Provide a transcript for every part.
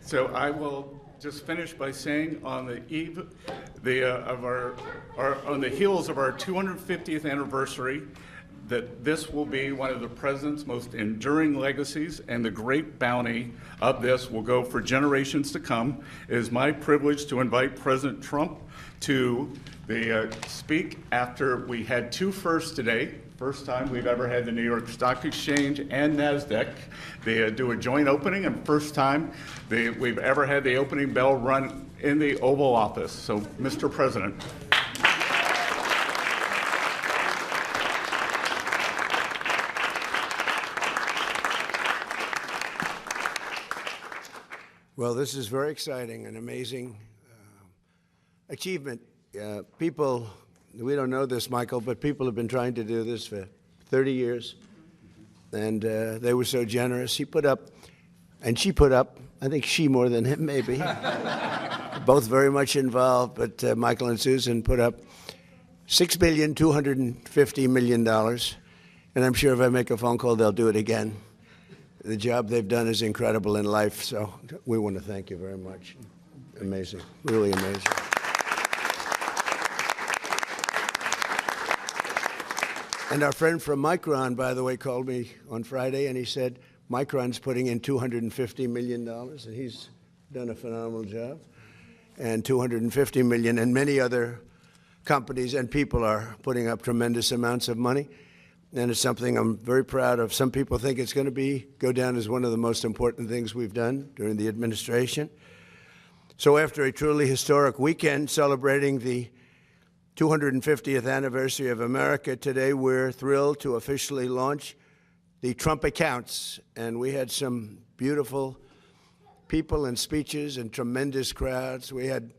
So I will just finish by saying, on the eve on the heels of our 250th anniversary, that this will be one of the president's most enduring legacies, and the great bounty of this will go for generations to come. It is my privilege to invite President Trump to speak after we had two firsts today. First time we've ever had the New York Stock Exchange and NASDAQ. They do a joint opening, and first time we've ever had the opening bell run in the Oval Office. So, Mr. President. Well, this is very exciting, an amazing achievement. People, we don't know this, Michael, but people have been trying to do this for 30 years, and they were so generous. He put up, and she put up, I think she more than him, maybe. Both very much involved, but Michael and Susan put up $6.25 billion, and I'm sure if I make a phone call, they'll do it again. The job they've done is incredible in life, so we want to thank you very much. Amazing, really amazing. And our friend from Micron, by the way, called me on Friday, and he said Micron's putting in $250 million, and he's done a phenomenal job. And $250 million, and many other companies and people are putting up tremendous amounts of money. And it's something I'm very proud of. Some people think it's going to go down as one of the most important things we've done during the administration. So after a truly historic weekend celebrating the 250th anniversary of America, today we're thrilled to officially launch the Trump Accounts. And we had some beautiful people and speeches and tremendous crowds. We had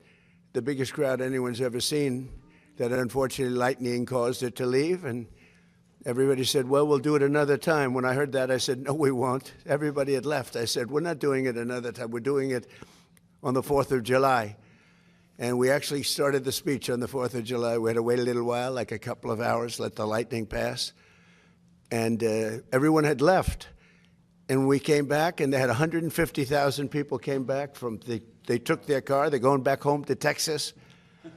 the biggest crowd anyone's ever seen. That unfortunately lightning caused it to leave, and everybody said, well, we'll do it another time. When I heard that, I said, no, we won't. Everybody had left. I said, we're not doing it another time. We're doing it on the 4th of July. And we actually started the speech on the 4th of July. We had to wait a little while, like a couple of hours, let the lightning pass. And everyone had left. And we came back, and they had 150,000 people came back they took their car. They're going back home to Texas.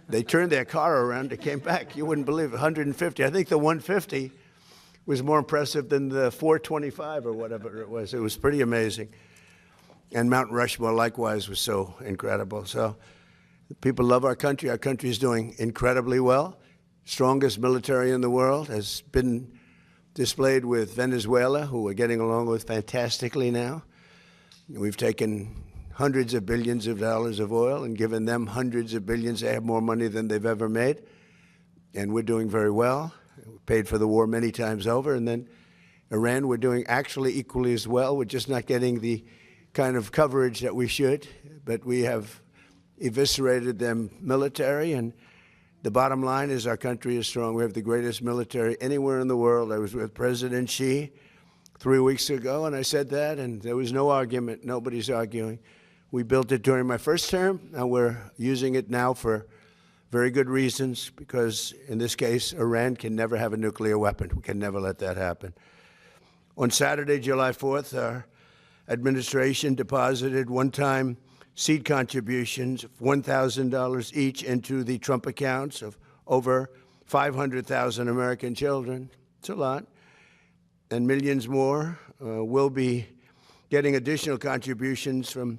They turned their car around. They came back. You wouldn't believe it, 150. I think the 150 was more impressive than the 425 or whatever it was. It was pretty amazing. And Mount Rushmore, likewise, was so incredible. So people love our country. Our country is doing incredibly well. Strongest military in the world has been displayed with Venezuela, who we're getting along with fantastically now. We've taken hundreds of billions of dollars of oil and given them hundreds of billions. They have more money than they've ever made. And we're doing very well. We paid for the war many times over. And then Iran, we're doing actually equally as well. We're just not getting the kind of coverage that we should. But we have eviscerated them military. And the bottom line is our country is strong. We have the greatest military anywhere in the world. I was with President Xi 3 weeks ago, and I said that, and there was no argument. Nobody's arguing. We built it during my first term, and we're using it now for very good reasons, because in this case, Iran can never have a nuclear weapon. We can never let that happen. On Saturday, July 4th, our administration deposited one-time seed contributions of $1,000 each into the Trump accounts of over 500,000 American children. It's a lot. And millions more will be getting additional contributions from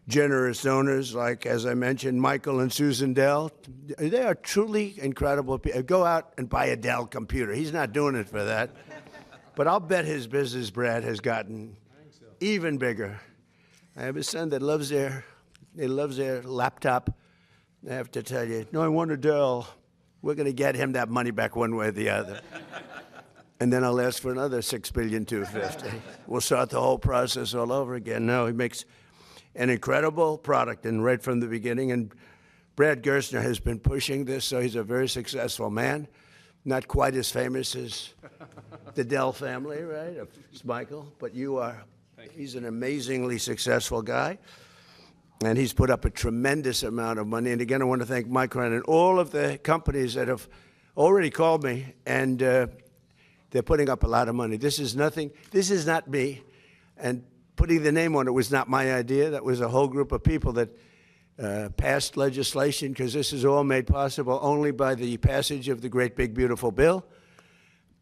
generous donors like, as I mentioned, Michael and Susan Dell. They are truly incredible people. Go out and buy a Dell computer. He's not doing it for that. But I'll bet his business, Brad, has gotten even bigger. I have a son that loves their laptop. I have to tell you, no, I want a Dell. We're going to get him that money back one way or the other. And then I'll ask for another $6.25 billion. We'll start the whole process all over again. No, he makes an incredible product, and right from the beginning. And Brad Gerstner has been pushing this, so he's a very successful man. Not quite as famous as the Dell family, right? It's Michael, but you are. He's an amazingly successful guy, and he's put up a tremendous amount of money. And again, I want to thank Micron and all of the companies that have already called me, and they're putting up a lot of money. This is nothing. This is not me. And putting the name on it was not my idea. That was a whole group of people that passed legislation, because this is all made possible only by the passage of the great big beautiful bill.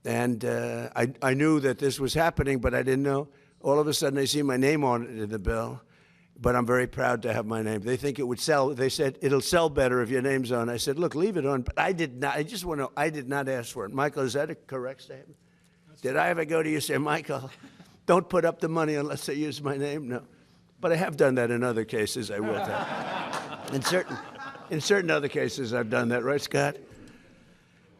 And I knew that this was happening, but I didn't know. All of a sudden, I see my name on it in the bill, but I'm very proud to have my name. They think it would sell. They said, it'll sell better if your name's on. I said, look, leave it on. But I did not. I just want to know, I did not ask for it. Michael, is that a correct statement? Did I ever go to you and say, Michael, don't put up the money unless they use my name? No. But I have done that in other cases. I will tell you. In certain other cases, I've done that, right, Scott?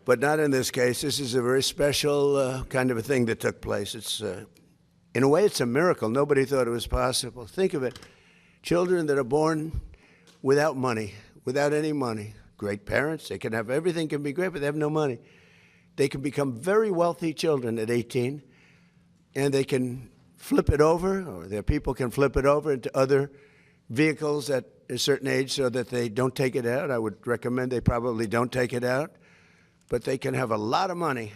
But not in this case. This is a very special kind of a thing that took place. It's, in a way, it's a miracle. Nobody thought it was possible. Think of it. Children that are born without money, without any money. Great parents. They can have, everything can be great, but they have no money. They can become very wealthy children at 18, and they can flip it over, or their people can flip it over into other vehicles at a certain age so that they don't take it out. I would recommend they probably don't take it out. But they can have a lot of money,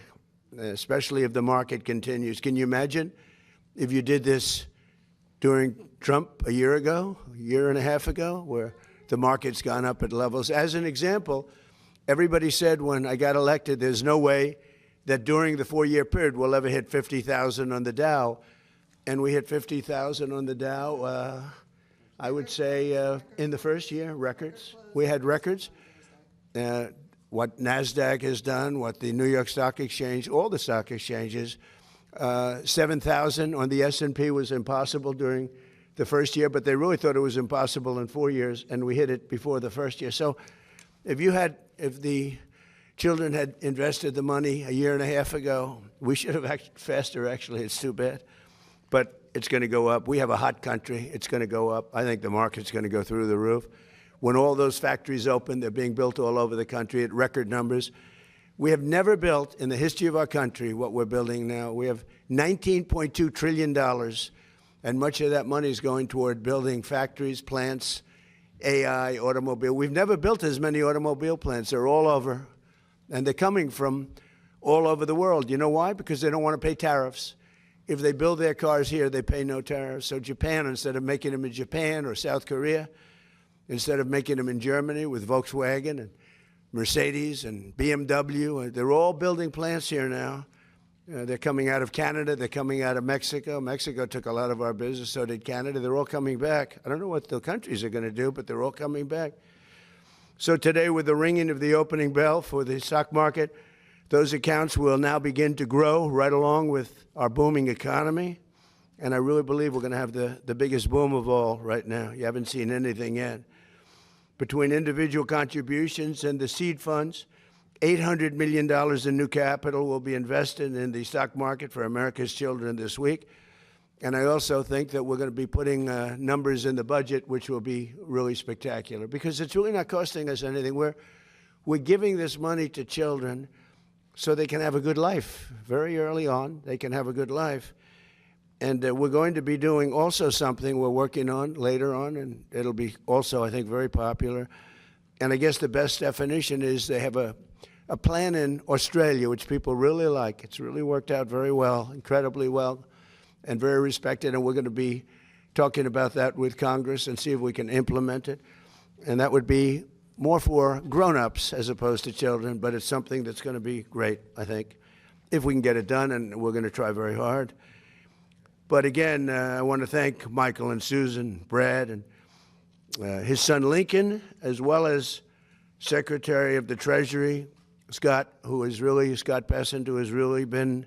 especially if the market continues. Can you imagine if you did this during Trump a year and a half ago, where the market's gone up at levels? As an example, everybody said when I got elected, there's no way that during the 4-year period we'll ever hit 50,000 on the Dow. And we hit 50,000 on the Dow, I would say, in the first year, records. We had records. What NASDAQ has done, what the New York Stock Exchange, all the stock exchanges, 7,000 on the S&P was impossible during the first year, but they really thought it was impossible in 4 years, and we hit it before the first year. So if the children had invested the money a year and a half ago, we should have acted faster, actually. It's too bad. But it's going to go up. We have a hot country. It's going to go up. I think the market's going to go through the roof. When all those factories open, they're being built all over the country at record numbers. We have never built in the history of our country what we're building now. We have $19.2 trillion, and much of that money is going toward building factories, plants, AI, automobile. We've never built as many automobile plants. They're all over, and they're coming from all over the world. You know why? Because they don't want to pay tariffs. If they build their cars here, they pay no tariffs. So Japan, instead of making them in Japan or South Korea, instead of making them in Germany with Volkswagen and Mercedes and BMW, they're all building plants here now. They're coming out of Canada. They're coming out of Mexico. Mexico took a lot of our business, so did Canada. They're all coming back. I don't know what the countries are going to do, but they're all coming back. So today, with the ringing of the opening bell for the stock market, those accounts will now begin to grow right along with our booming economy. And I really believe we're going to have the biggest boom of all right now. You haven't seen anything yet. Between individual contributions and the seed funds, $800 million in new capital will be invested in the stock market for America's children this week. And I also think that we're going to be putting numbers in the budget, which will be really spectacular, because it's really not costing us anything. We're giving this money to children so they can have a good life. Very early on, they can have a good life. And we're going to be doing also something we're working on later on, and it'll be also, I think, very popular. And I guess the best definition is they have a plan in Australia, which people really like. It's really worked out very well, incredibly well, and very respected. And we're going to be talking about that with Congress and see if we can implement it. And that would be more for grown-ups as opposed to children, but it's something that's going to be great, I think, if we can get it done, and we're going to try very hard. But again, I want to thank Michael and Susan, Brad, and his son Lincoln, as well as Secretary of the Treasury, Scott Bessent, who has really been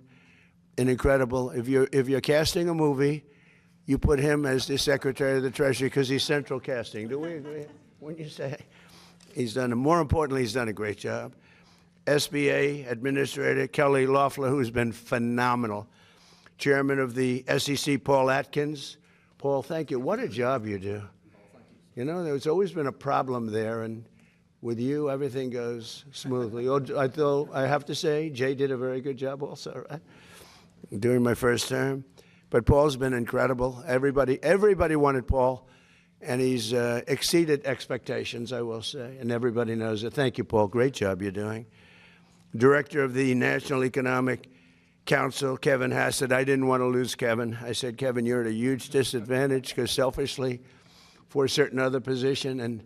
an incredible. If you're casting a movie, you put him as the Secretary of the Treasury because he's central casting. Do we agree? Wouldn't you say? More importantly, he's done a great job. SBA Administrator Kelly Loeffler, who's been phenomenal. Chairman of the SEC, Paul Atkins. Paul, thank you. What a job you do. You know, there's always been a problem there, and with you, everything goes smoothly. Although I have to say, Jay did a very good job also, right? During my first term. But Paul's been incredible. Everybody wanted Paul, and he's exceeded expectations, I will say, and everybody knows it. Thank you, Paul. Great job you're doing. Director of the National Economic counsel, Kevin Hassett. I didn't want to lose Kevin. I said, Kevin, you're at a huge disadvantage because selfishly, for a certain other position, and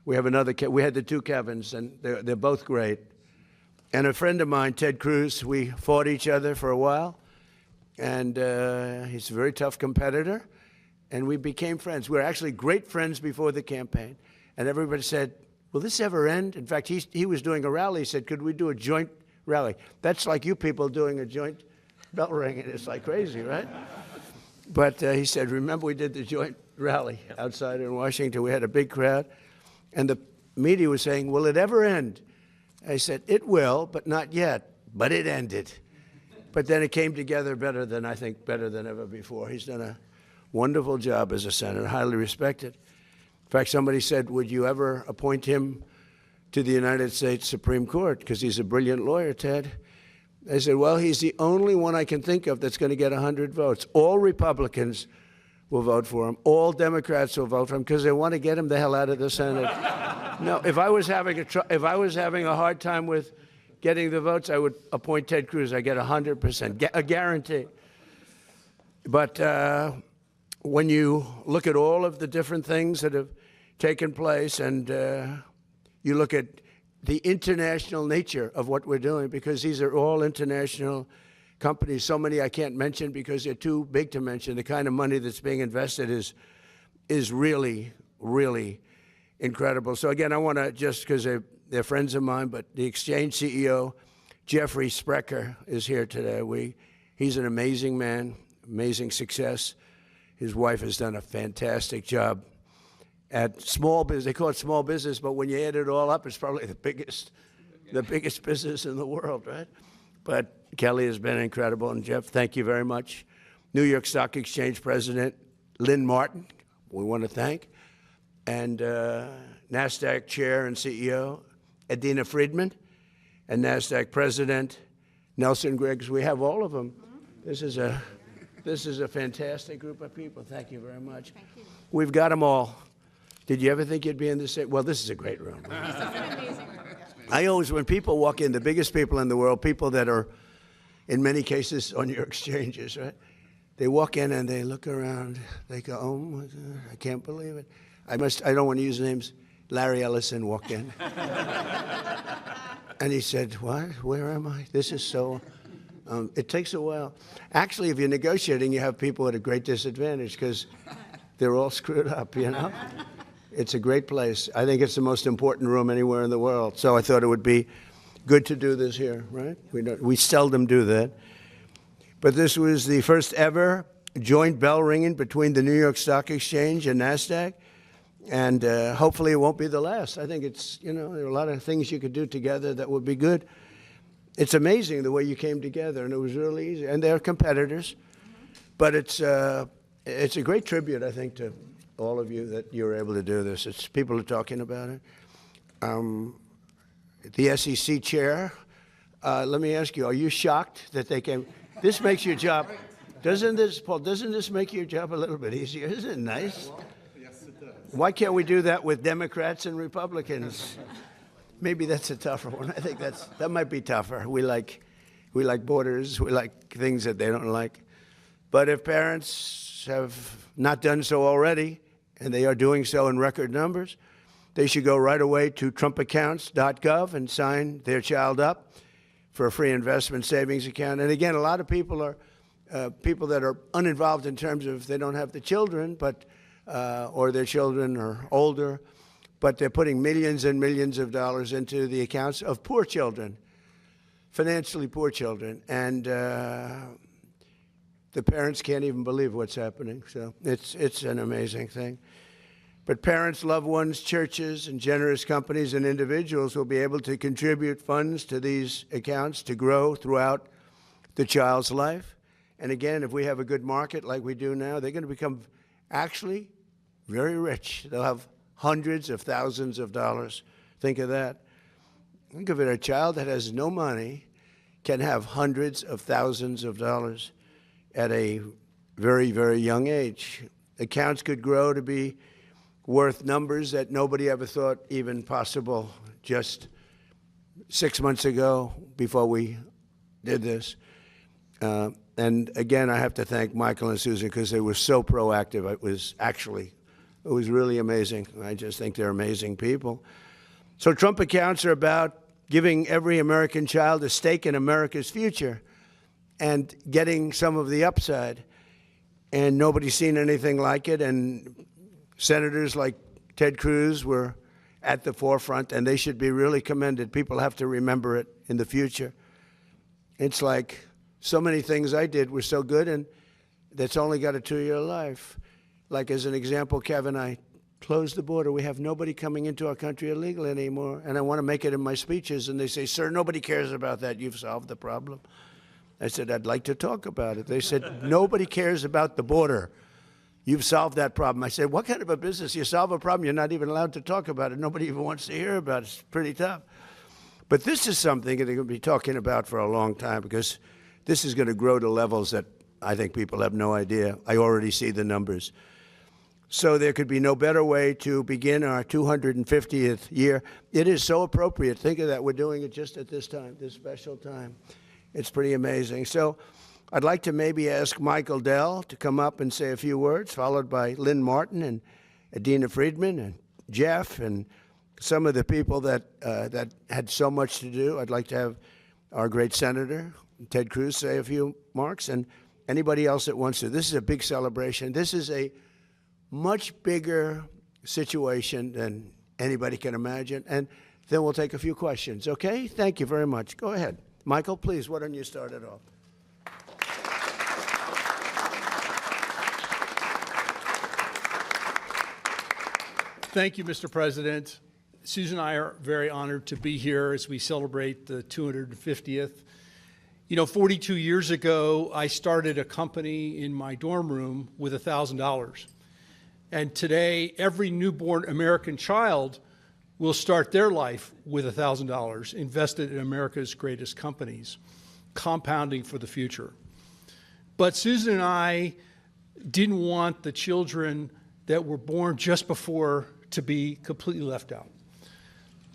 we have another. We had the two Kevins, and they're both great. And a friend of mine, Ted Cruz, we fought each other for a while, and he's a very tough competitor, and we became friends. We were actually great friends before the campaign, and everybody said, will this ever end? In fact, he was doing a rally. He said, could we do a joint rally? That's like you people doing a joint bell ringing. It's like crazy, right? But he said, remember we did the joint rally outside in Washington. We had a big crowd, and the media was saying, will it ever end? I said, it will, but not yet. But it ended. But then it came together better than ever before. He's done a wonderful job as a senator, highly respected. In fact, somebody said, would you ever appoint him to the United States Supreme Court? Because he's a brilliant lawyer, Ted. I said, well, he's the only one I can think of that's going to get 100 votes. All Republicans will vote for him. All Democrats will vote for him because they want to get him the hell out of the Senate. No, if I was having a hard time with getting the votes, I would appoint Ted Cruz. I get 100%, a guarantee. But when you look at all of the different things that have taken place, and you look at the international nature of what we're doing, because these are all international companies. So many I can't mention because they're too big to mention. The kind of money that's being invested is really, really incredible. So again, I want to, just because they're friends of mine, but the Exchange CEO, Jeffrey Sprecher, is here today. He's an amazing man, amazing success. His wife has done a fantastic job at small business. They call it small business, but when you add it all up, it's probably the biggest business in the world, right? But Kelly has been incredible. And Jeff, thank you very much. New York Stock Exchange President Lynn Martin, we want to thank. And NASDAQ Chair and CEO Adena Friedman, and NASDAQ President Nelson Griggs. We have all of them. This is a fantastic group of people. Thank you very much. Thank you. We've got them all. Did you ever think you'd be in this? Well, this is a great room. This is an amazing room. I always, when people walk in, the biggest people in the world, people that are, in many cases, on your exchanges, right? They walk in and they look around. They go, oh, my God, I can't believe it. I don't want to use names. Larry Ellison walked in. And he said, what? Where am I? This is so... it takes a while. Actually, if you're negotiating, you have people at a great disadvantage because they're all screwed up, you know? It's a great place. I think it's the most important room anywhere in the world. So I thought it would be good to do this here, right? We seldom do that. But this was the first ever joint bell ringing between the New York Stock Exchange and NASDAQ. And hopefully it won't be the last. I think it's, there are a lot of things you could do together that would be good. It's amazing the way you came together, and it was really easy. And they're competitors. But it's a great tribute, I think, to all of you that you were able to do this. People are talking about it. The SEC chair, let me ask you, are you shocked that they came? This makes your job, doesn't this make your job a little bit easier? Isn't it nice? Yes, it does. Why can't we do that with Democrats and Republicans? Maybe that's a tougher one. I think that might be tougher. We like borders. We like things that they don't like. But if parents have not done so already, and they are doing so in record numbers, they should go right away to trumpaccounts.gov and sign their child up for a free investment savings account. And again, a lot of people are people that are uninvolved in terms of they don't have the children, but or their children are older, but they're putting millions and millions of dollars into the accounts of poor children, financially poor children. And the parents can't even believe what's happening. So it's an amazing thing. But parents, loved ones, churches, and generous companies and individuals will be able to contribute funds to these accounts to grow throughout the child's life. And again, if we have a good market like we do now, they're going to become actually very rich. They'll have hundreds of thousands of dollars. Think of that. Think of it, a child that has no money can have hundreds of thousands of dollars at a very, very young age. Accounts could grow to be worth numbers that nobody ever thought even possible just 6 months ago before we did this. And again, I have to thank Michael and Susan because they were so proactive. It was really amazing. I just think they're amazing people. So Trump accounts are about giving every American child a stake in America's future and getting some of the upside. And nobody's seen anything like it. And senators like Ted Cruz were at the forefront, and they should be really commended. People have to remember it in the future. It's like so many things I did were so good, and that's only got a 2-year life. Like, as an example, Kevin, I closed the border. We have nobody coming into our country illegally anymore. And I want to make it in my speeches. And they say, sir, nobody cares about that. You've solved the problem. I said, I'd like to talk about it. They said, nobody cares about the border. You've solved that problem. I said, what kind of a business? You solve a problem, you're not even allowed to talk about it. Nobody even wants to hear about it. It's pretty tough. But this is something that they're going to be talking about for a long time, because this is going to grow to levels that I think people have no idea. I already see the numbers. So there could be no better way to begin our 250th year. It is so appropriate. Think of that. We're doing it just at this time, this special time. It's pretty amazing. So I'd like to maybe ask Michael Dell to come up and say a few words, followed by Lynn Martin and Adina Friedman and Jeff and some of the people that had so much to do. I'd like to have our great Senator, Ted Cruz, say a few remarks, and anybody else that wants to. This is a big celebration. This is a much bigger situation than anybody can imagine. And then we'll take a few questions, okay? Thank you very much. Go ahead. Michael, please, why don't you start it off? Thank you, Mr. President. Susan and I are very honored to be here as we celebrate the 250th. You know, 42 years ago, I started a company in my dorm room with $1,000. And today, every newborn American child will start their life with $1,000 invested in America's greatest companies, compounding for the future. But Susan and I didn't want the children that were born just before to be completely left out.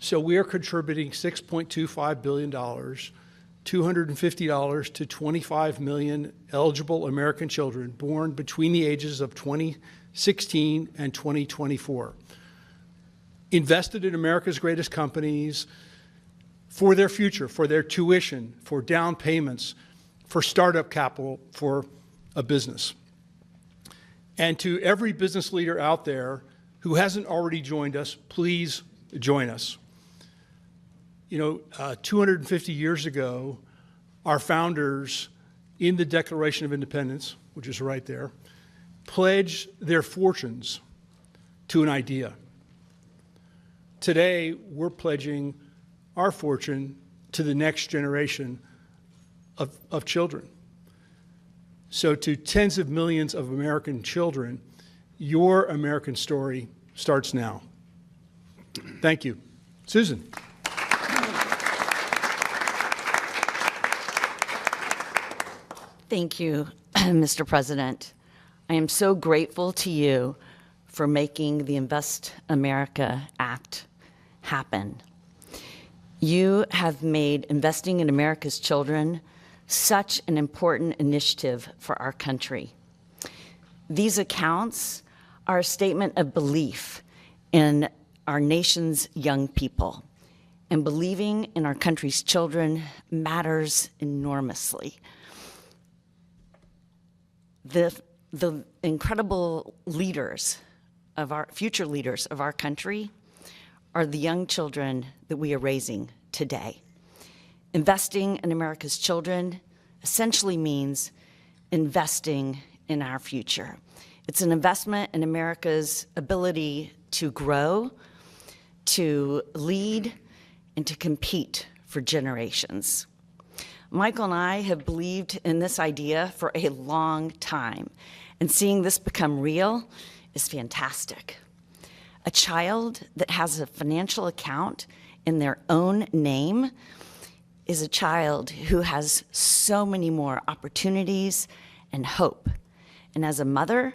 So we are contributing $6.25 billion, $250 to 25 million eligible American children born between the ages of 2016 and 2024, invested in America's greatest companies for their future, for their tuition, for down payments, for startup capital for a business. And to every business leader out there who hasn't already joined us, please join us. You know, 250 years ago, our founders, in the Declaration of Independence, which is right there, pledged their fortunes to an idea. Today, we're pledging our fortune to the next generation of children. So to tens of millions of American children, your American story starts now. Thank you. Susan. Thank you, Mr. President. I am so grateful to you for making the Invest America Act happen. You have made investing in America's children such an important initiative for our country. These accounts are a statement of belief in our nation's young people, and believing in our country's children matters enormously. The incredible leaders of our future leaders of our country are the young children that we are raising today. Investing in America's children essentially means investing in our future. It's an investment in America's ability to grow, to lead, and to compete for generations. Michael and I have believed in this idea for a long time, and seeing this become real is fantastic. A child that has a financial account in their own name is a child who has so many more opportunities and hope. And as a mother,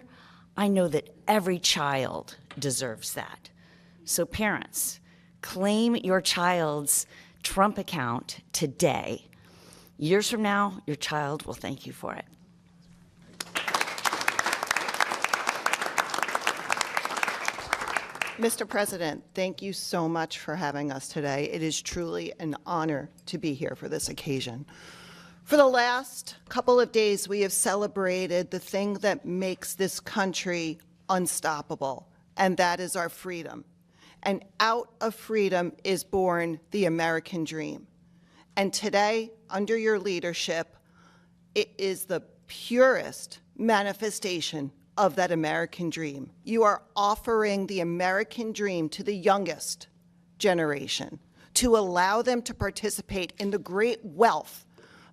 I know that every child deserves that. So parents, claim your child's Trump account today. Years from now, your child will thank you for it. Mr. President, thank you so much for having us today. It is truly an honor to be here for this occasion. For the last couple of days, we have celebrated the thing that makes this country unstoppable, and that is our freedom. And out of freedom is born the American dream. And today, under your leadership, it is the purest manifestation of that American dream. You are offering the American dream to the youngest generation to allow them to participate in the great wealth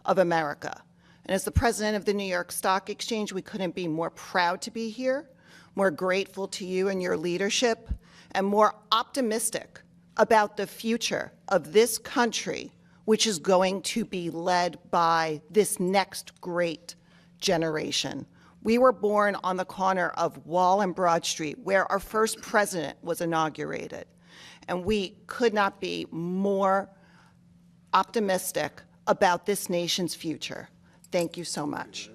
of America. And as the president of the New York Stock Exchange, we couldn't be more proud to be here, more grateful to you and your leadership, and more optimistic about the future of this country, which is going to be led by this next great generation. We were born on the corner of Wall and Broad Street, where our first president was inaugurated. And we could not be more optimistic about this nation's future. Thank you so much.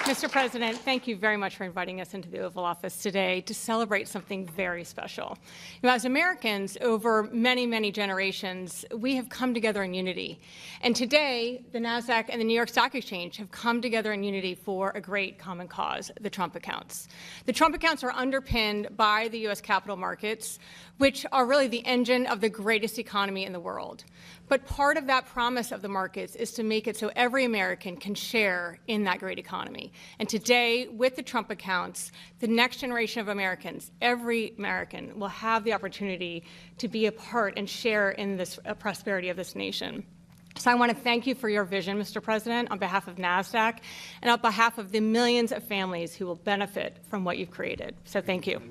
Mr. President, thank you very much for inviting us into the Oval Office today to celebrate something very special. You know, as Americans, over many, many generations, we have come together in unity. And today, the NASDAQ and the New York Stock Exchange have come together in unity for a great common cause, the Trump accounts. The Trump accounts are underpinned by the U.S. capital markets, which are really the engine of the greatest economy in the world. But part of that promise of the markets is to make it so every American can share in that great economy. And today, with the Trump accounts, the next generation of Americans, every American, will have the opportunity to be a part and share in this prosperity of this nation. So I want to thank you for your vision, Mr. President, on behalf of NASDAQ and on behalf of the millions of families who will benefit from what you've created. So thank you.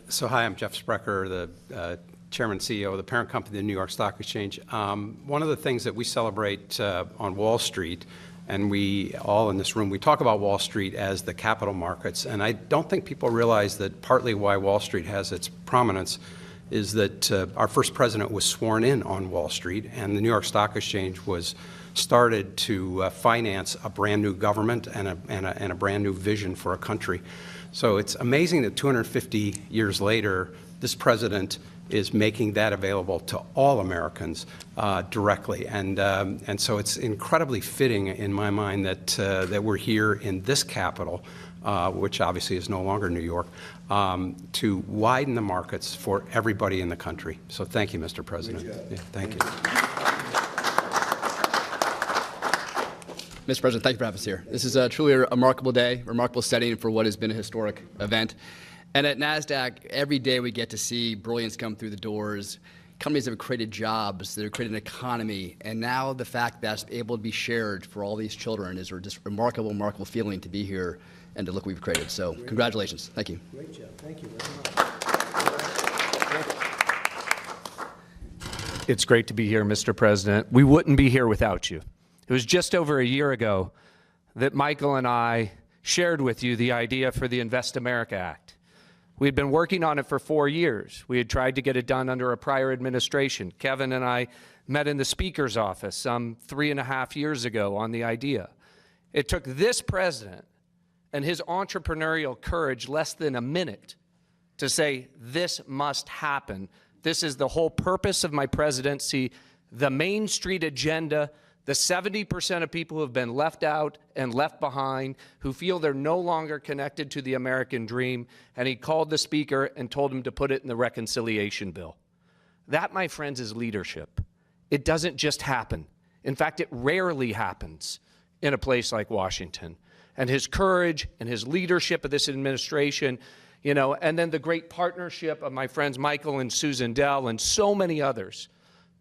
So hi, I'm Jeff Sprecher, the Chairman and CEO of the parent company, the New York Stock Exchange. One of the things that we celebrate on Wall Street, and we all in this room, we talk about Wall Street as the capital markets, and I don't think people realize that partly why Wall Street has its prominence is that our first president was sworn in on Wall Street, and the New York Stock Exchange was started to finance a brand new government and a brand new vision for a country. So it's amazing that 250 years later, this president is making that available to all Americans directly. And so it's incredibly fitting in my mind that we're here in this capital, which obviously is no longer New York, to widen the markets for everybody in the country. So thank you, Mr. President. Yeah, thank you. Mr. President, thank you for having us here. This is truly a remarkable day, remarkable setting for what has been a historic event. And at NASDAQ, every day we get to see brilliance come through the doors, companies that have created jobs, that have created an economy, and now the fact that's able to be shared for all these children is just a remarkable, remarkable feeling to be here and to look what we've created. So congratulations. Thank you. Great job. Thank you very much. It's great to be here, Mr. President. We wouldn't be here without you. It was just over a year ago that Michael and I shared with you the idea for the Invest America Act. We had been working on it for 4 years. We had tried to get it done under a prior administration. Kevin and I met in the Speaker's office some 3.5 years ago on the idea. It took this president and his entrepreneurial courage less than a minute to say, this must happen. This is the whole purpose of my presidency, the Main Street agenda, the 70% of people who have been left out and left behind, who feel they're no longer connected to the American dream, and he called the Speaker and told him to put it in the reconciliation bill. That, my friends, is leadership. It doesn't just happen. In fact, it rarely happens in a place like Washington. And his courage and his leadership of this administration, you know, and then the great partnership of my friends Michael and Susan Dell and so many others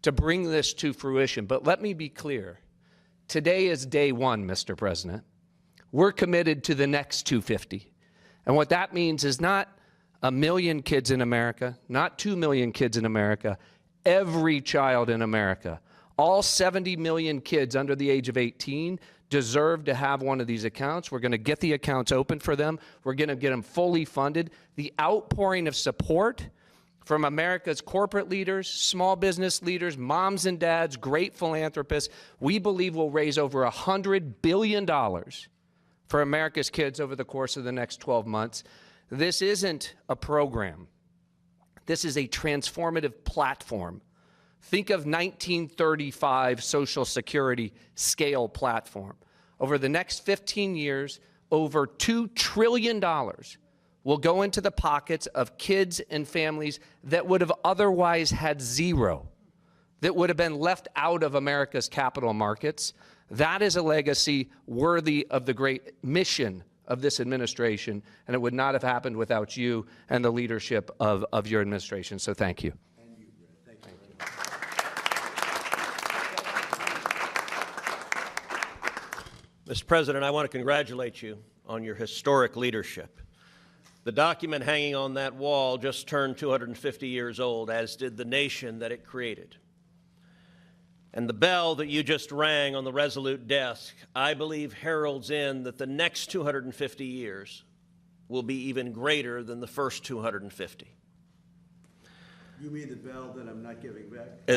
to bring this to fruition. But let me be clear. Today is day one, Mr. President. We're committed to the next 250. And what that means is not 1 million kids in America, not 2 million kids in America, every child in America, all 70 million kids under the age of 18 deserve to have one of these accounts. We're going to get the accounts open for them. We're going to get them fully funded. The outpouring of support from America's corporate leaders, small business leaders, moms and dads, great philanthropists, we believe will raise over $100 billion for America's kids over the course of the next 12 months. This isn't a program. This is a transformative platform. Think of 1935 Social Security scale platform. Over the next 15 years, over $2 trillion will go into the pockets of kids and families that would have otherwise had zero, that would have been left out of America's capital markets. That is a legacy worthy of the great mission of this administration, and it would not have happened without you and the leadership of your administration. So thank you. Mr. President, I want to congratulate you on your historic leadership. The document hanging on that wall just turned 250 years old, as did the nation that it created. And the bell that you just rang on the Resolute desk, I believe, heralds in that the next 250 years will be even greater than the first 250. You mean the bell that I'm not giving back? I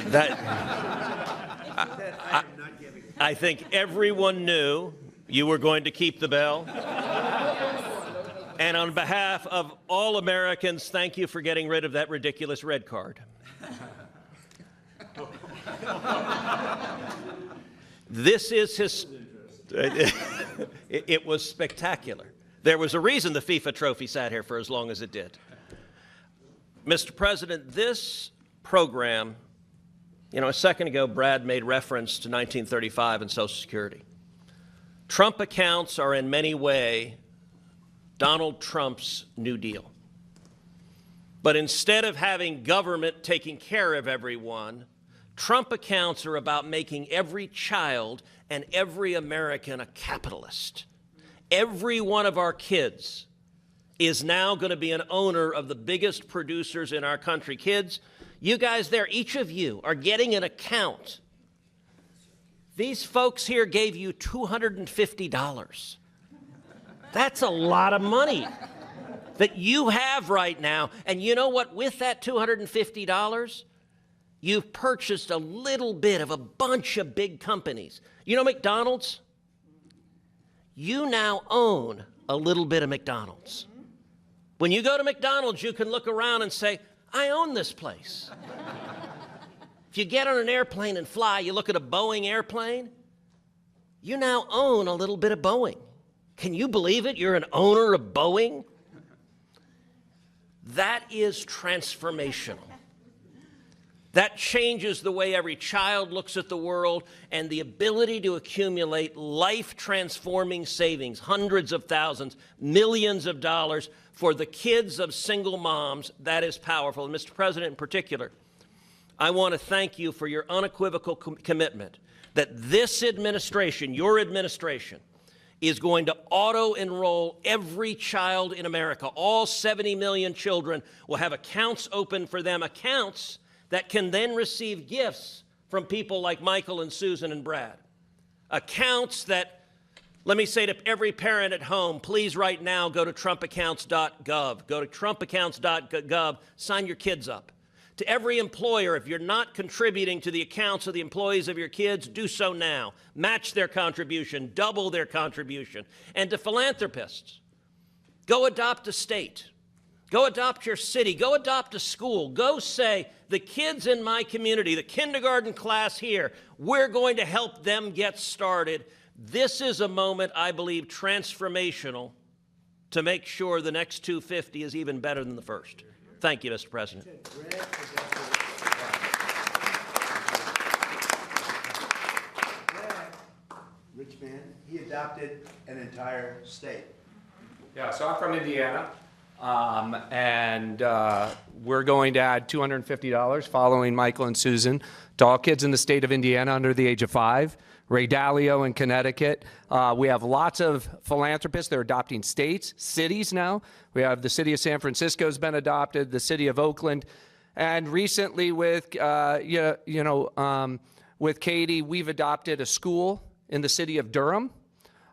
am not giving back. I think everyone knew you were going to keep the bell. And on behalf of all Americans, thank you for getting rid of that ridiculous red card. This is his. It was spectacular. There was a reason the FIFA trophy sat here for as long as it did. Mr. President, this program, a second ago, Brad made reference to 1935 and Social Security. Trump accounts are in many ways Donald Trump's New Deal. But instead of having government taking care of everyone, Trump accounts are about making every child and every American a capitalist. Every one of our kids is now going to be an owner of the biggest producers in our country. Kids, you guys there, each of you are getting an account. These folks here gave you $250. That's a lot of money that you have right now. And you know what? With that $250, you've purchased a little bit of a bunch of big companies. You know McDonald's? You now own a little bit of McDonald's. When you go to McDonald's, you can look around and say, I own this place. If you get on an airplane and fly, you look at a Boeing airplane, you now own a little bit of Boeing. Can you believe it? You're an owner of Boeing? That is transformational. That changes the way every child looks at the world, and the ability to accumulate life-transforming savings, hundreds of thousands, millions of dollars for the kids of single moms, that is powerful. And Mr. President, in particular, I want to thank you for your unequivocal commitment that this administration, your administration, is going to auto-enroll every child in America. All 70 million children will have accounts open for them, accounts that can then receive gifts from people like Michael and Susan and Brad. Accounts that, let me say to every parent at home, please right now go to trumpaccounts.gov. Go to trumpaccounts.gov, sign your kids up. To every employer, if you're not contributing to the accounts of the employees of your kids, do so now. Match their contribution, double their contribution. And to philanthropists, go adopt a state. Go adopt your city. Go adopt a school. Go say, the kids in my community, the kindergarten class here, we're going to help them get started. This is a moment, I believe, transformational to make sure the next 250 is even better than the first. Thank you, Mr. President. Rich man, he adopted an entire state. Yeah, so I'm from Indiana, and we're going to add $250 following Michael and Susan to all kids in the state of Indiana under the age of 5. Ray Dalio in Connecticut. We have lots of philanthropists. They're adopting states, cities now. We have the city of San Francisco has been adopted, the city of Oakland, and recently with with Katie, we've adopted a school in the city of Durham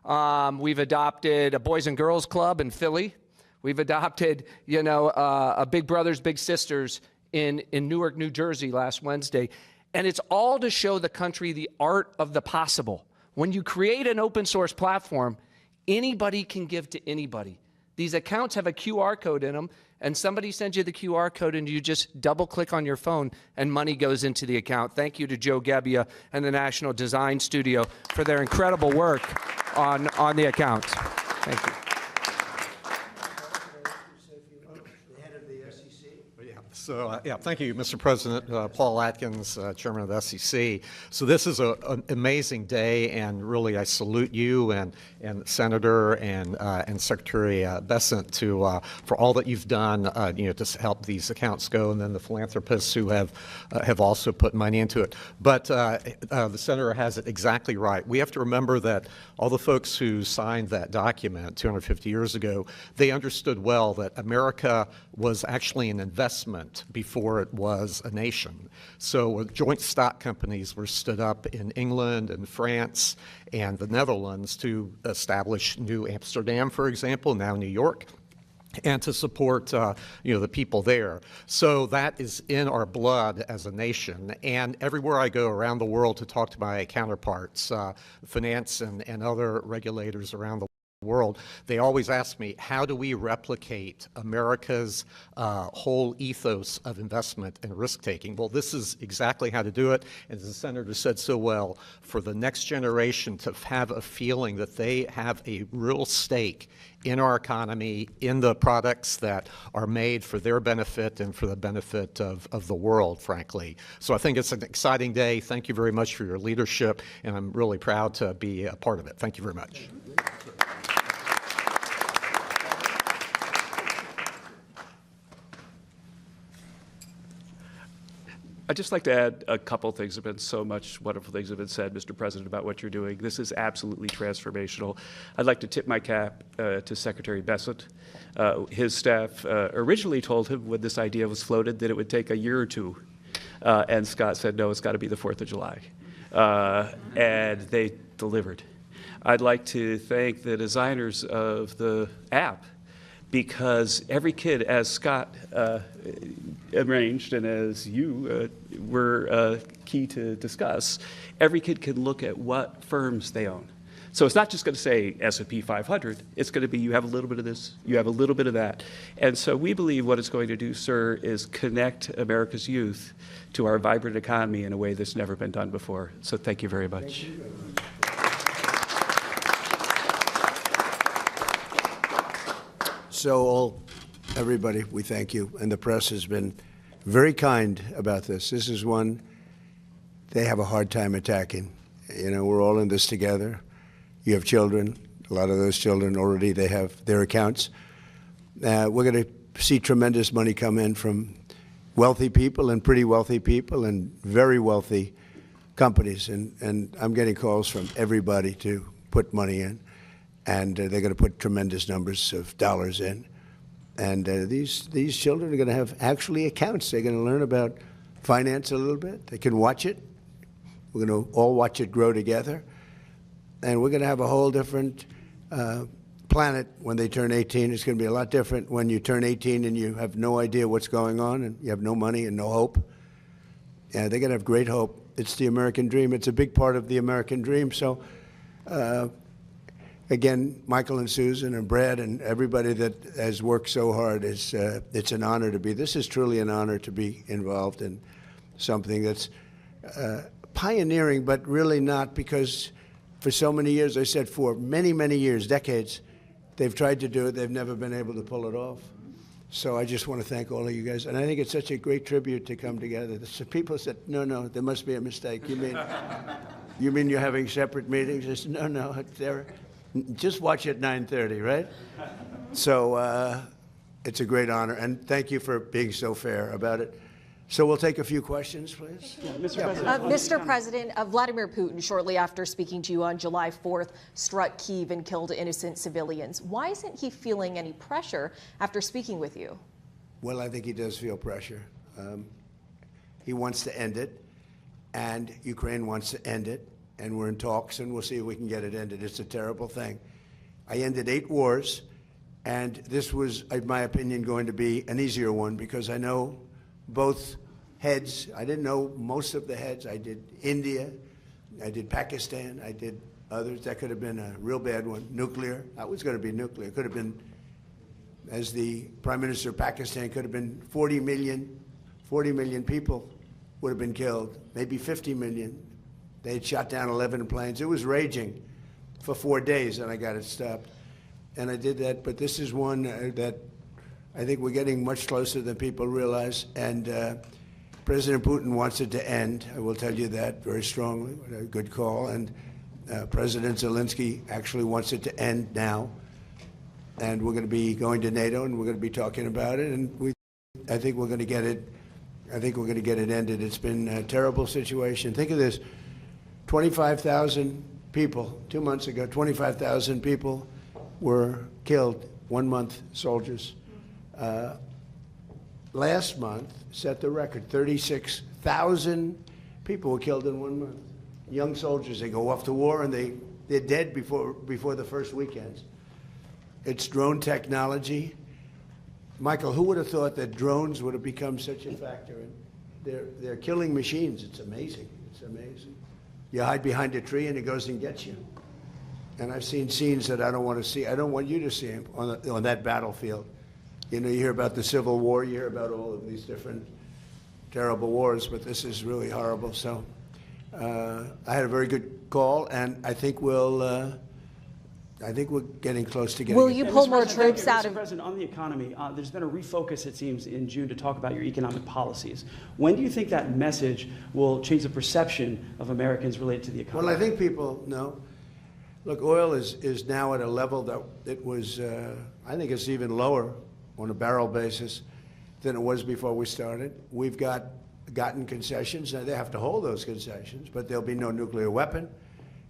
We've adopted a Boys and Girls Club in Philly. We've adopted, a Big Brothers Big Sisters in Newark, New Jersey last Wednesday. And it's all to show the country the art of the possible. When you create an open source platform, anybody can give to anybody. These accounts have a QR code in them, and somebody sends you the QR code and you just double click on your phone and money goes into the account. Thank you to Joe Gebbia and the National Design Studio for their incredible work on the accounts. Thank you. So, thank you, Mr. President. Paul Atkins, Chairman of the SEC. So this is an amazing day, and really I salute you and Senator and Secretary Bessent for all that you've done, to help these accounts go, and then the philanthropists who have also put money into it. But the Senator has it exactly right. We have to remember that all the folks who signed that document 250 years ago, they understood well that America was actually an investment before it was a nation. So joint stock companies were stood up in England and France and the Netherlands to establish New Amsterdam, for example, now New York, and to support the people there. So that is in our blood as a nation. And everywhere I go around the world to talk to my counterparts, finance and other regulators around the world, they always ask me, how do we replicate America's whole ethos of investment and risk-taking? Well, this is exactly how to do it. And as the Senator said so well, for the next generation to have a feeling that they have a real stake in our economy, in the products that are made for their benefit and for the benefit of the world, frankly. So I think it's an exciting day. Thank you very much for your leadership, and I'm really proud to be a part of it. Thank you very much. I'd just like to add a couple things. There have been so much wonderful things have been said, Mr. President, about what you're doing. This is absolutely transformational. I'd like to tip my cap to Secretary Bessent. His staff originally told him when this idea was floated that it would take a year or two. And Scott said, no, it's got to be the 4th of July. And they delivered. I'd like to thank the designers of the app, because every kid, as Scott arranged and as you were key to discuss, every kid can look at what firms they own. So it's not just going to say S&P 500. It's going to be you have a little bit of this, you have a little bit of that. And so we believe what it's going to do, sir, is connect America's youth to our vibrant economy in a way that's never been done before. So thank you very much. So everybody, we thank you. And the press has been very kind about this. This is one they have a hard time attacking. We're all in this together. You have children. A lot of those children already, they have their accounts. We're going to see tremendous money come in from wealthy people and pretty wealthy people and very wealthy companies. And I'm getting calls from everybody to put money in. And they're going to put tremendous numbers of dollars in. And these children are going to have actually accounts. They're going to learn about finance a little bit. They can watch it. We're going to all watch it grow together. And we're going to have a whole different planet when they turn 18. It's going to be a lot different when you turn 18 and you have no idea what's going on and you have no money and no hope. They're going to have great hope. It's the American dream. It's a big part of the American dream. So again, Michael and Susan and Brad and everybody that has worked so hard, it's an honor to be. This is truly an honor to be involved in something that's pioneering, but really not, because for so many years, I said for many, many years, decades, they've tried to do it. They've never been able to pull it off. So I just want to thank all of you guys. And I think it's such a great tribute to come together. So people said, no, there must be a mistake. You mean you're having separate meetings? I said, no, just watch at 9:30, right? So it's a great honor, and thank you for being so fair about it. So we'll take a few questions, please. Mr. President, Vladimir Putin, shortly after speaking to you on July 4th, struck Kyiv and killed innocent civilians. Why isn't he feeling any pressure after speaking with you? Well, I think he does feel pressure. He wants to end it, and Ukraine wants to end it. and we're in talks, and we'll see if we can get it ended. It's a terrible thing. I ended 8 wars, and this was, in my opinion, going to be an easier one because I know both heads. I didn't know most of the heads. I did India, I did Pakistan, I did others. That could have been a real bad one. Nuclear. That was going to be nuclear. It could have been, as the Prime Minister of Pakistan, could have been 40 million people would have been killed, maybe 50 million. They had shot down 11 planes. It was raging for 4 days, and I got it stopped. And I did that, but this is one that I think we're getting much closer than people realize, and President Putin wants it to end. I will tell you that very strongly. A good call. And President Zelensky actually wants it to end now. And we're going to be going to NATO, and we're going to be talking about it. And I think we're going to get it. I think we're going to get it ended. It's been a terrible situation. Think of this: 25,000 people 2 months ago. 25,000 people were killed. 1 month, soldiers. Last month set the record. 36,000 people were killed in 1 month. Young soldiers, they go off to war and they're dead before the first weekends. It's drone technology. Michael, who would have thought that drones would have become such a factor? They're killing machines. It's amazing. It's amazing. You hide behind a tree and it goes and gets you. And I've seen scenes that I don't want to see. I don't want you to see them on that battlefield. You know, you hear about the Civil War, you hear about all of these different terrible wars, but this is really horrible. So I had a very good call, and I think we're getting close to getting Will it. you pull more troops out Mr. of... President, on the economy, there's been a refocus, it seems, in June to talk about your economic policies. When do you think that message will change the perception of Americans related to the economy? Well, I think people know. Look, oil is now at a level that it was, I think it's even lower on a barrel basis than it was before we started. We've gotten concessions. Now, they have to hold those concessions, but there'll be no nuclear weapon.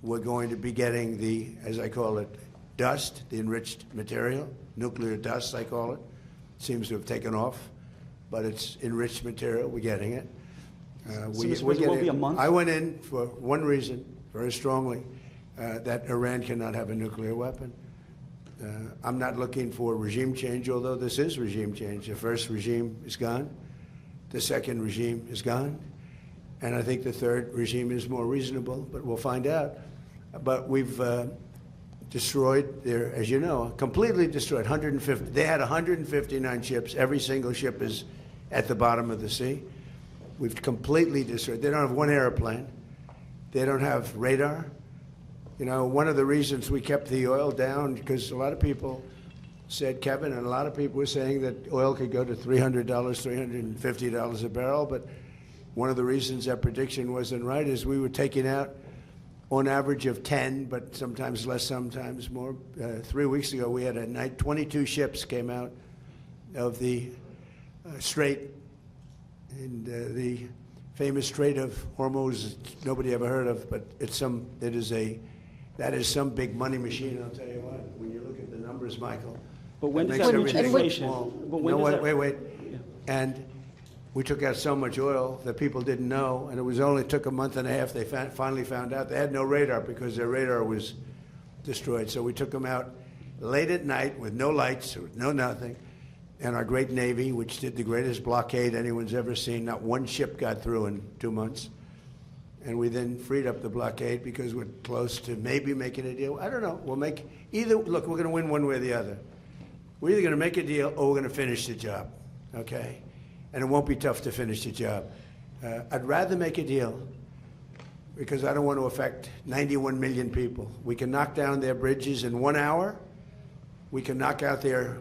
We're going to be getting the, as I call it, dust, the enriched material, nuclear dust, I call it. Seems to have taken off, but it's enriched material. We're getting it. Will be a month? I went in for one reason, very strongly, that Iran cannot have a nuclear weapon. I'm not looking for regime change, although this is regime change. The first regime is gone. The second regime is gone. And I think the third regime is more reasonable, but we'll find out. But we've destroyed their, as you know, completely destroyed 150. They had 159 ships. Every single ship is at the bottom of the sea. We've completely destroyed. They don't have one airplane. They don't have radar. You know, one of the reasons we kept the oil down, because a lot of people said, Kevin, and a lot of people were saying that oil could go to $300, $350 a barrel, but one of the reasons that prediction wasn't right is we were taking out on average of 10, but sometimes less, sometimes more. 3 weeks ago, we had a night, 22 ships came out of the Strait, and the famous Strait of Hormuz, nobody ever heard of, but that is some big money machine, I'll tell you what. When you look at the numbers, Michael. But when does makes that reach everything inflation? small. But when No, does that- wait. And we took out so much oil that people didn't know, and it was only took a month and a half. They finally found out they had no radar because their radar was destroyed. So we took them out late at night with no lights, no nothing. And our great Navy, which did the greatest blockade anyone's ever seen, not one ship got through in 2 months. And we then freed up the blockade because we're close to maybe making a deal. I don't know. We'll make either. Look, we're going to win one way or the other. We're either going to make a deal or we're going to finish the job, okay? And it won't be tough to finish the job. I'd rather make a deal because I don't want to affect 91 million people. We can knock down their bridges in 1 hour. We can knock out their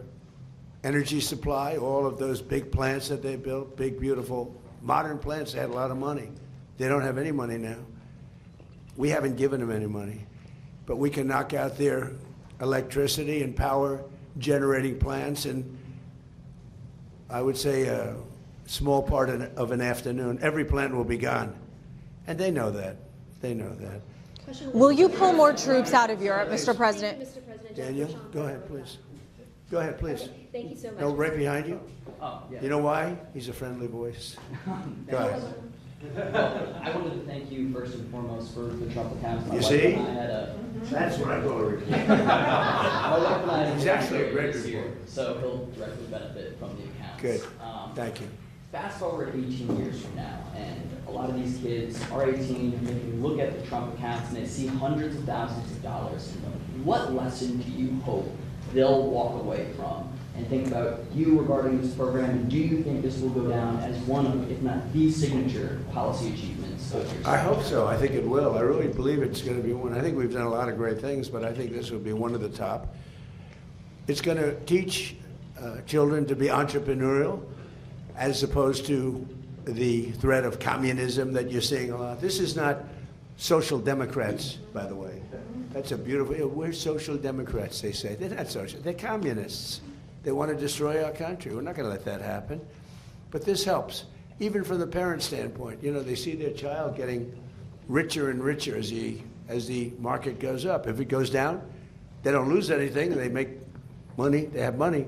energy supply, all of those big plants that they built, big, beautiful, modern plants. They had a lot of money. They don't have any money now. We haven't given them any money. But we can knock out their electricity and power generating plants in, I would say, a small part of an afternoon. Every plant will be gone. And they know that. They know that. Will you pull more troops out of Europe, Mr. President? Mr. President, Daniel, go ahead, please. Go ahead, please. Thank you so much. No, right behind you. Oh, yeah. You know why? He's a friendly voice. Go ahead. Well, I wanted to thank you first and foremost for the Trump accounts. My You wife see? and I had a That's what I call a report. my wife and I had It's actually a great this year, report. so he'll directly benefit from the accounts. Good. Thank you. Fast forward 18 years from now, and a lot of these kids are 18, and they can look at the Trump accounts and they see hundreds of thousands of dollars in them. What lesson do you hope they'll walk away from and think about you regarding this program? And do you think this will go down as one of, if not the signature policy achievements of your I hope so. I think it will. I really believe it's going to be one. I think we've done a lot of great things, but I think this will be one of the top. It's going to teach children to be entrepreneurial as opposed to the threat of communism that you're seeing a lot. This is not social democrats, by the way. That's a beautiful, we're social democrats, they say. They're not social, they're communists. They want to destroy our country. We're not going to let that happen. But this helps, even from the parent standpoint. You know, they see their child getting richer and richer as the market goes up. If it goes down, they don't lose anything. They make money, they have money.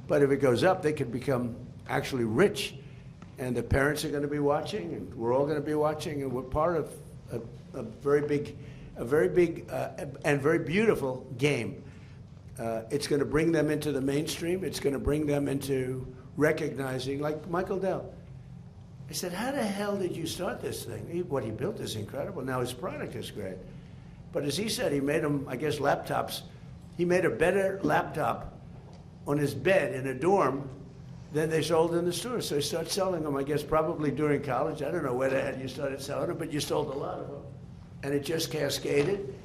But if it goes up, they can become actually rich. And the parents are going to be watching, and we're all going to be watching, and we're part of a very big and very beautiful game. It's going to bring them into the mainstream. It's going to bring them into recognizing, like Michael Dell. I said, how the hell did you start this thing? What he built is incredible. Now his product is great. But as he said, he made them, I guess, laptops. He made a better laptop on his bed in a dorm than they sold in the store. So he started selling them, I guess, probably during college. I don't know where the hell you started selling them, but you sold a lot of them. And it just cascaded.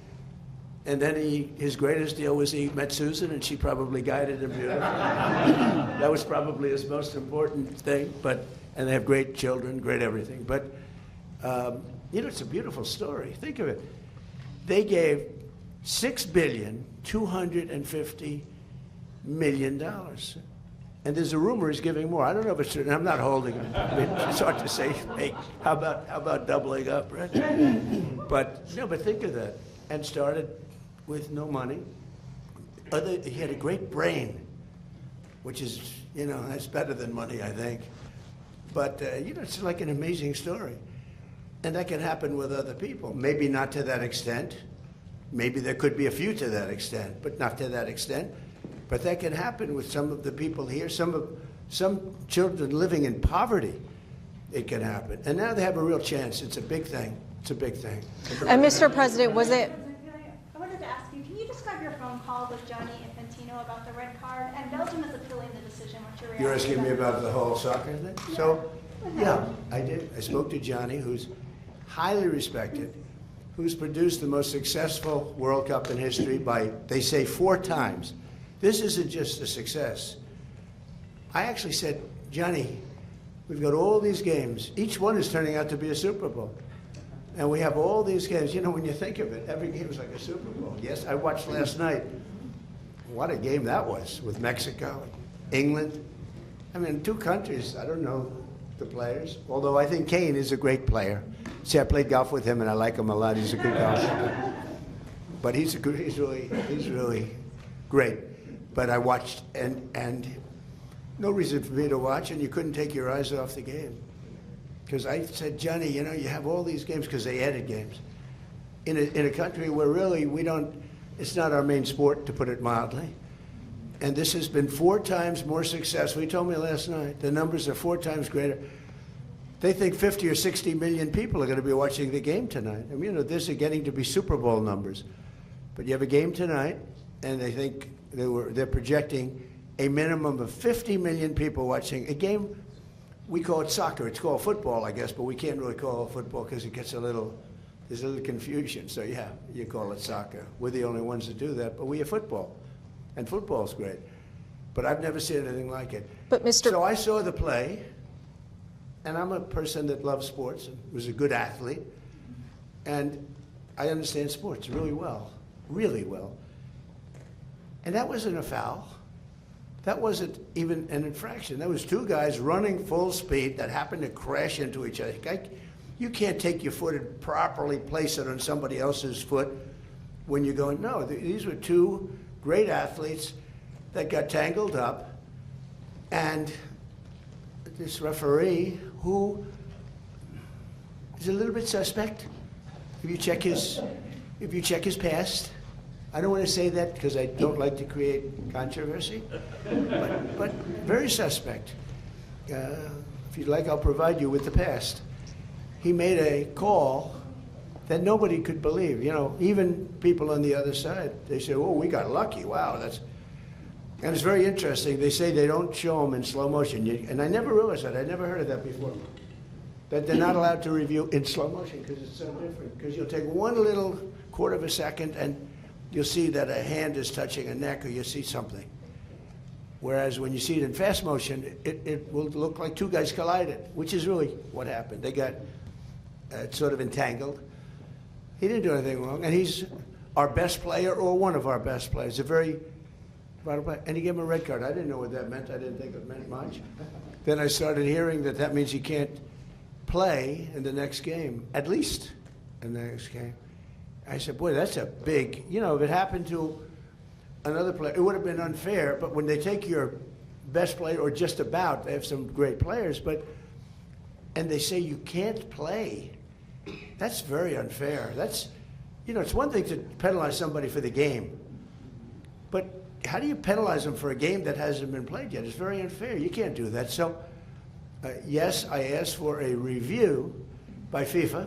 And then his greatest deal was he met Susan, and she probably guided him beautifully. That was probably his most important thing. And they have great children, great everything. But, you know, it's a beautiful story. Think of it. They gave $6.25 billion. And there's a rumor he's giving more. I don't know if it's true. I'm not holding him. I mean, it's hard to say, hey, how about doubling up, right? But think of that. And started with no money. He had a great brain, which is, you know, that's better than money, I think. But, you know, it's like an amazing story. And that can happen with other people. Maybe not to that extent. Maybe there could be a few to that extent, but not to that extent. But that can happen with some of the people here, some children living in poverty. It can happen. And now they have a real chance. It's a big thing. It's a big thing. And Mr. President, was it? I wanted to ask you, can you describe your phone call with Gianni Infantino about the red card? And Belgium is appealing the decision. What's your reaction? You're asking me about the whole soccer thing? Yeah. So, yeah, I did. I spoke to Gianni, who's highly respected, who's produced the most successful World Cup in history by, they say, 4 times. This isn't just a success. I actually said, Gianni, we've got all these games. Each one is turning out to be a Super Bowl. And we have all these games. You know, when you think of it, every game is like a Super Bowl. Yes, I watched last night. What a game that was with Mexico, England. I mean, 2 countries, I don't know the players, although I think Kane is a great player. See, I played golf with him, and I like him a lot. He's a good golfer. But he's really great. But I watched, and no reason for me to watch, and you couldn't take your eyes off the game. Because I said, Johnny, you know, you have all these games, because they added games. In a country where really it's not our main sport, to put it mildly. And this has been 4 times more successful. He told me last night, the numbers are 4 times greater. They think 50 or 60 million people are going to be watching the game tonight. I mean, you know, this is getting to be Super Bowl numbers. But you have a game tonight, and they think they're projecting a minimum of 50 million people watching a game. We call it soccer. It's called football, I guess, but we can't really call it football because it gets there's a little confusion. So yeah, you call it soccer. We're the only ones that do that, but we have football, and football's great. But I've never seen anything like it. But Mr. So I saw the play, and I'm a person that loves sports and was a good athlete, and I understand sports really well, really well. And that wasn't a foul. That wasn't even an infraction. That was 2 guys running full speed that happened to crash into each other. You can't take your foot and properly place it on somebody else's foot when you're going, no, these were 2 great athletes that got tangled up, and this referee, who is a little bit suspect. If you check his past, I don't want to say that because I don't like to create controversy, but very suspect. If you'd like, I'll provide you with the past. He made a call that nobody could believe. You know, even people on the other side, they say, "Oh, we got lucky. Wow, that's." And it's very interesting. They say they don't show them in slow motion, and I never realized that. I never heard of that before. That they're not allowed to review in slow motion because it's so different. Because you'll take one little quarter of a second and you'll see that a hand is touching a neck or you see something. Whereas when you see it in fast motion, it will look like two guys collided, which is really what happened. They got sort of entangled. He didn't do anything wrong, and he's our best player or one of our best players, a very vital player. And he gave him a red card. I didn't know what that meant. I didn't think it meant much. Then I started hearing that means he can't play in the next game, at least in the next game. I said, boy, that's a big, you know, if it happened to another player, it would have been unfair, but when they take your best player, or just about, they have some great players, and they say you can't play, that's very unfair. That's, you know, it's one thing to penalize somebody for the game, but how do you penalize them for a game that hasn't been played yet? It's very unfair. You can't do that. So, yes, I asked for a review by FIFA.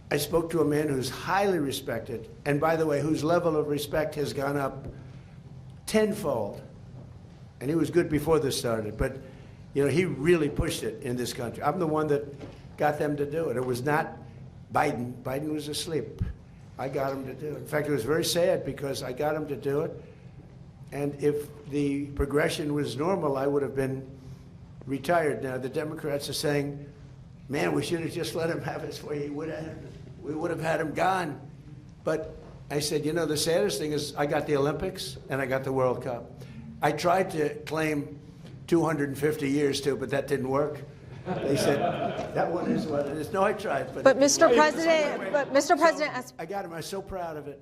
I spoke to a man who's highly respected, and by the way, whose level of respect has gone up tenfold. And he was good before this started, but you know, he really pushed it in this country. I'm the one that got them to do it. It was not Biden. Biden was asleep. I got him to do it. In fact, it was very sad because I got him to do it, and if the progression was normal, I would have been retired. Now, the Democrats are saying, man, we should have just let him have his way. We would have had him gone. But I said, you know, the saddest thing is I got the Olympics and I got the World Cup. I tried to claim 250 years too, but that didn't work. They said, that one is what it is. No, I tried. But Mr. President, I got him. I was so proud of it.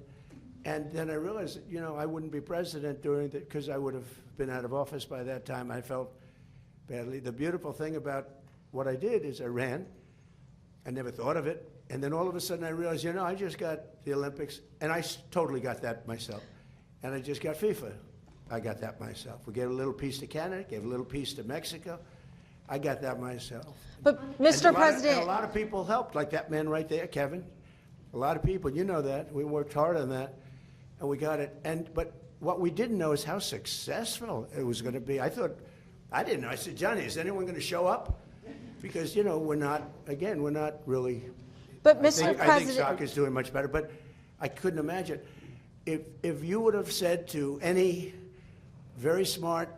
And then I realized, you know, I wouldn't be president during that because I would have been out of office by that time. I felt badly. The beautiful thing about what I did is I ran. I never thought of it. And then all of a sudden I realized, you know, I just got the Olympics, and I totally got that myself. And I just got FIFA. I got that myself. We gave a little piece to Canada, gave a little piece to Mexico. I got that myself. But, Mr. President, a lot of people helped, like that man right there, Kevin. A lot of people, you know that. We worked hard on that, and we got it. But what we didn't know is how successful it was going to be. I didn't know. I said, Johnny, is anyone going to show up? Because, you know, we're not really. But, Mr. I think soccer's doing much better, but I couldn't imagine. If you would have said to any very smart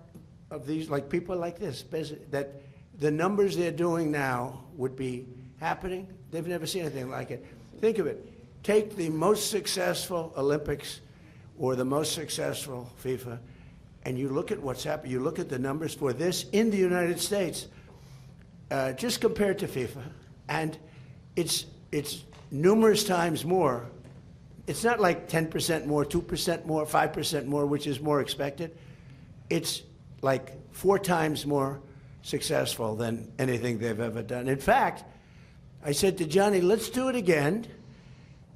of these, like people like this, that the numbers they're doing now would be happening, they've never seen anything like it. Think of it. Take the most successful Olympics or the most successful FIFA, and you look at what's happened. You look at the numbers for this in the United States, just compared to FIFA, and it's numerous times more. It's not like 10% more, 2% more, 5% more, which is more expected. It's like 4 times more successful than anything they've ever done. In fact, I said to Johnny, let's do it again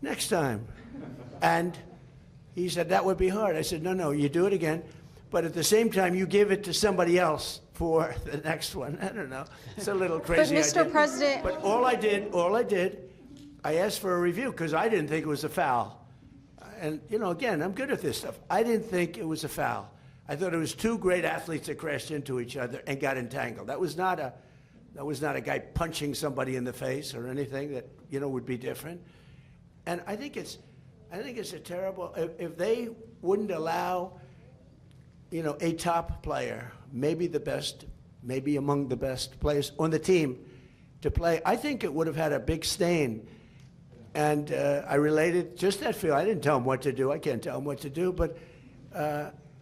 next time. And he said, that would be hard. I said, no, you do it again, but at the same time, you give it to somebody else for the next one. I don't know. It's a little crazy. But, Mr. President. But all I did, I asked for a review because I didn't think it was a foul. And, you know, again, I'm good at this stuff. I didn't think it was a foul. I thought it was 2 great athletes that crashed into each other and got entangled. That was not a guy punching somebody in the face or anything that, you know, would be different. And I think it's a terrible, if they wouldn't allow, you know, a top player, maybe the best, maybe among the best players on the team to play, I think it would have had a big stain. And I related just that feel. I didn't tell him what to do. I can't tell him what to do. But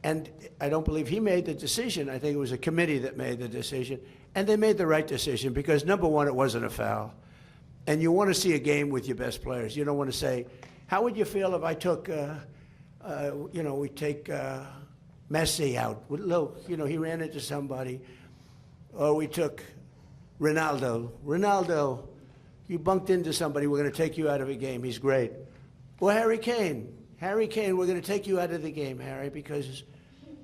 and I don't believe he made the decision. I think it was a committee that made the decision. And they made the right decision because, number one, it wasn't a foul. And you want to see a game with your best players. You don't want to say, how would you feel if I took, you know, we take Messi out. You know, he ran into somebody. Or we took Ronaldo. Ronaldo You bunked into somebody, we're going to take you out of a game. He's great. Well, Harry Kane, we're going to take you out of the game, Harry, because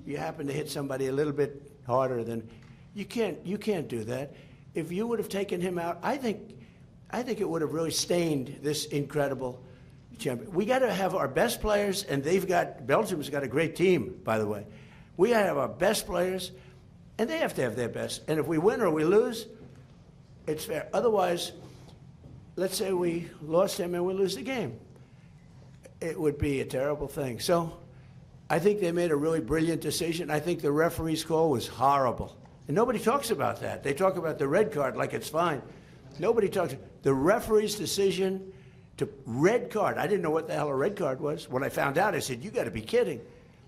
you happen to hit somebody a little bit harder than you can't do that. If you would have taken him out, I think it would have really stained this incredible champion. We got to have our best players, and Belgium's got a great team, by the way. We got to have our best players, and they have to have their best. And if we win or we lose, it's fair. Otherwise, let's say we lost him and we lose the game. It would be a terrible thing. So I think they made a really brilliant decision. I think the referee's call was horrible. And nobody talks about that. They talk about the red card like it's fine. Nobody talks. The referee's decision to red card. I didn't know what the hell a red card was. When I found out, I said, you got to be kidding.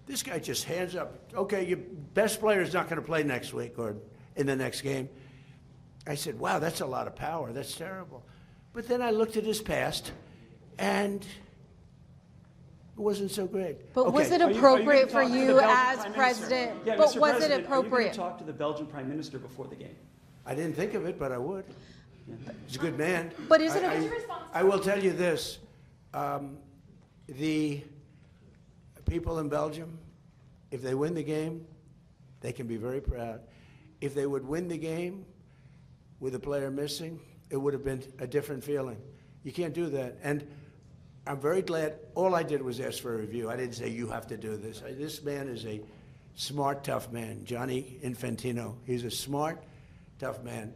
This guy just hands up. Okay, your best player is not going to play next week or in the next game. I said, wow, that's a lot of power. That's terrible. But then I looked at his past, and it wasn't so great. But was it appropriate for you as president? Yeah, but Mr. was President, it appropriate? Are you going to talk to the Belgian Prime Minister before the game? I didn't think of it, but I would. He's a good man. But is it I will tell you this. The people in Belgium, if they win the game, they can be very proud. If they would win the game with a player missing, it would have been a different feeling. You can't do that. And I'm very glad. All I did was ask for a review. I didn't say, you have to do this. This man is a smart, tough man, Gianni Infantino. He's a smart, tough man.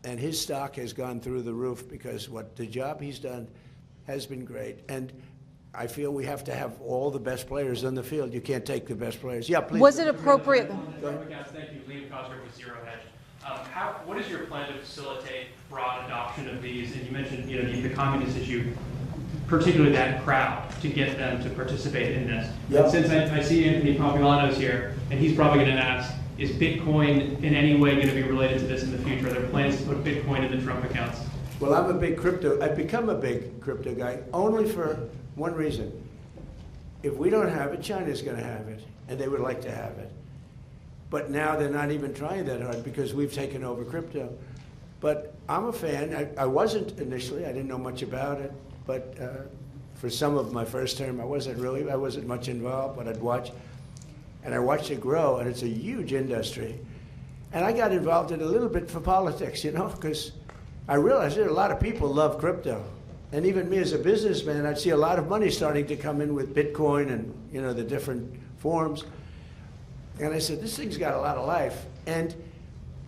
And his stock has gone through the roof because the job he's done has been great. And I feel we have to have all the best players on the field. You can't take the best players. Yeah, please. Was it appropriate? Thank you. Liam Cosgrove with Zero Hedge. What is your plan to facilitate broad adoption of these? And you mentioned, the communist issue, particularly that crowd, to get them to participate in this. Yep. Since I see Anthony Populano's here, and he's probably going to ask, is Bitcoin in any way going to be related to this in the future? Are there plans to put Bitcoin in the Trump accounts? Well, I've become a big crypto guy only for one reason. If we don't have it, China's going to have it, and they would like to have it. But now they're not even trying that hard because we've taken over crypto. But I'm a fan. I wasn't initially. I didn't know much about it. But for some of my first term, I wasn't much involved, but I'd watch. And I watched it grow, and it's a huge industry. And I got involved in it a little bit for politics, because I realized that a lot of people love crypto. And even me as a businessman, I'd see a lot of money starting to come in with Bitcoin and, the different forms. And I said, this thing's got a lot of life. And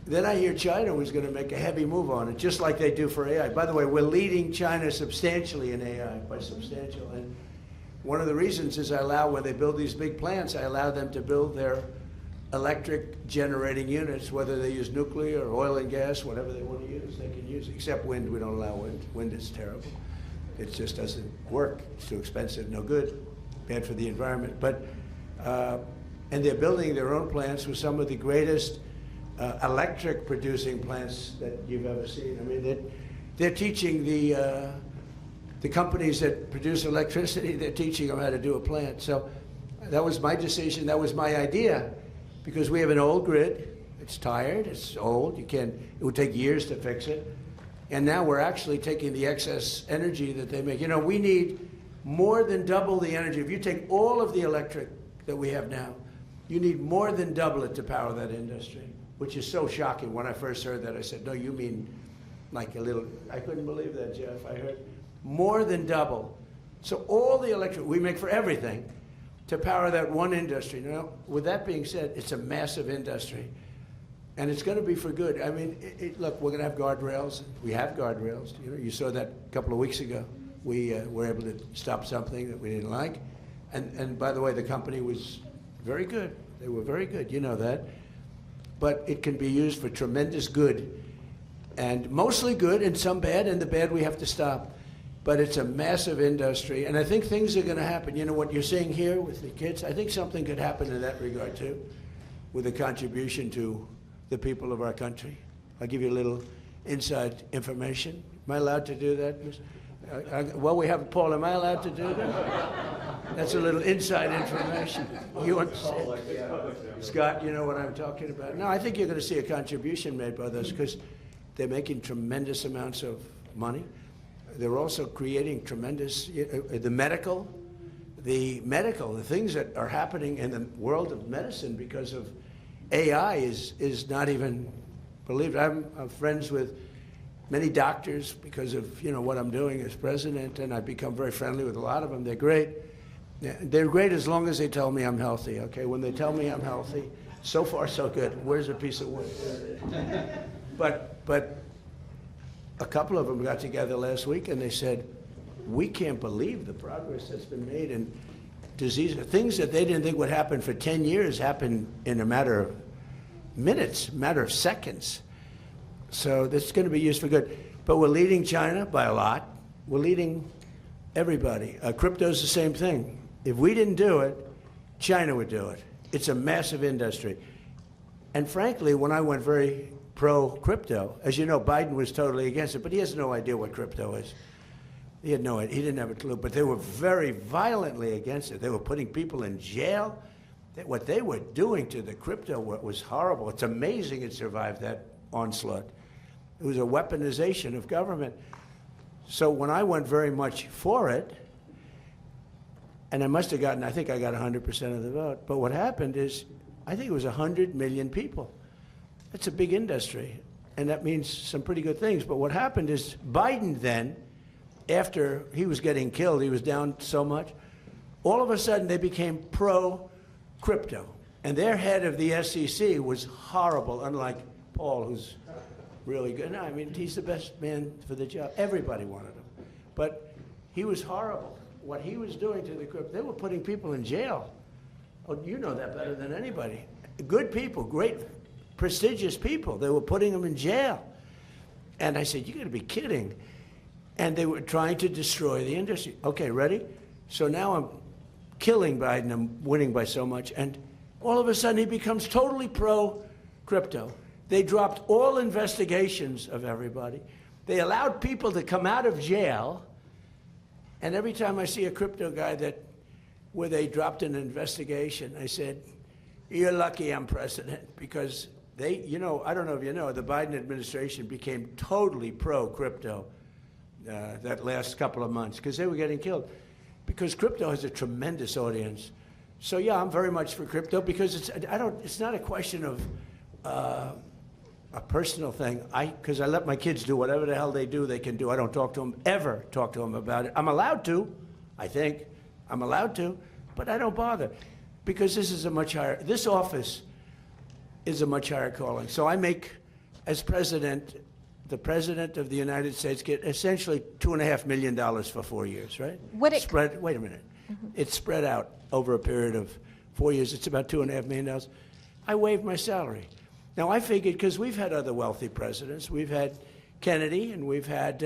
then I hear China was going to make a heavy move on it, just like they do for AI. By the way, we're leading China substantially in AI, by substantial. And one of the reasons is when they build these big plants, I allow them to build their electric generating units, whether they use nuclear or oil and gas, whatever they want to use, they can use. Except wind, we don't allow wind. Wind is terrible. It just doesn't work. It's too expensive, no good, bad for the environment. But and they're building their own plants with some of the greatest electric producing plants that you've ever seen. I mean, they're teaching the companies that produce electricity, they're teaching them how to do a plant. So that was my decision, that was my idea, because we have an old grid. It's tired, it's old, it would take years to fix it. And now we're actually taking the excess energy that they make. We need more than double the energy. If you take all of the electric that we have now, you need more than double it to power that industry, which is so shocking. When I first heard that, I said, no, you mean like a little, I couldn't believe that, Jeff. I heard more than double. So all the electric we make for everything to power that one industry. Now, with that being said, it's a massive industry, and it's going to be for good. I mean, look, we're going to have guardrails. We have guardrails. You saw that a couple of weeks ago. We were able to stop something that we didn't like. And by the way, the company was very good. They were very good. You know that. But it can be used for tremendous good, and mostly good and some bad, and the bad we have to stop. But it's a massive industry, and I think things are going to happen. What you're seeing here with the kids, I think something could happen in that regard too, with a contribution to the people of our country. I'll give you a little inside information. Am I allowed to do that? Well, we have Paul. Am I allowed to do that? That's a little inside information. You understand? Scott, you know what I'm talking about. No, I think you're going to see a contribution made by those because they're making tremendous amounts of money. They're also creating tremendous, the medical, the things that are happening in the world of medicine because of AI is not even believed. I'm friends with many doctors because of what I'm doing as president, and I've become very friendly with a lot of them. They're great. They're great as long as they tell me I'm healthy. Okay, when they tell me I'm healthy, so far so good. Where's a piece of wood? But a couple of them got together last week and they said, we can't believe the progress that's been made in disease. Things that they didn't think would happen for 10 years happen in a matter of minutes, matter of seconds. So this is going to be used for good. But we're leading China by a lot. We're leading everybody. Crypto's the same thing. If we didn't do it, China would do it. It's a massive industry. And frankly, when I went very pro-crypto, as you know, Biden was totally against it, but he has no idea what crypto is. He had no idea. He didn't have a clue. But they were very violently against it. They were putting people in jail. What they were doing to the crypto was horrible. It's amazing it survived that onslaught. It was a weaponization of government. So when I went very much for it, and I must have gotten, I think I got 100% of the vote, but what happened is, I think it was 100 million people. That's a big industry, and that means some pretty good things. But what happened is Biden then, after he was getting killed, he was down so much, all of a sudden they became pro-crypto. And their head of the SEC was horrible, unlike Paul, who's really good. No, I mean, he's the best man for the job. Everybody wanted him. But he was horrible. What he was doing to the crypto, they were putting people in jail. Oh, you know that better than anybody. Good people, great, prestigious people. They were putting them in jail. And I said, you got to be kidding. And they were trying to destroy the industry. Okay, ready? So now I'm killing Biden. I'm winning by so much. And all of a sudden, he becomes totally pro-crypto. They dropped all investigations of everybody. They allowed people to come out of jail. And every time I see a crypto guy where they dropped an investigation, I said, you're lucky I'm president, because I don't know if you know, the Biden administration became totally pro-crypto that last couple of months, because they were getting killed. Because crypto has a tremendous audience. So yeah, I'm very much for crypto, because it's not a question of a personal thing. Because I let my kids do whatever the hell they do, they can do. I don't ever talk to them about it. I'm allowed to, I think. I'm allowed to, but I don't bother. Because this office is a much higher calling. So I make, as president, the president of the United States get essentially $2.5 million for 4 years, right? Wait a minute. Mm-hmm. It's spread out over a period of 4 years. It's about $2.5 million. I waived my salary. Now, I figured, because we've had other wealthy presidents. We've had Kennedy, and we've had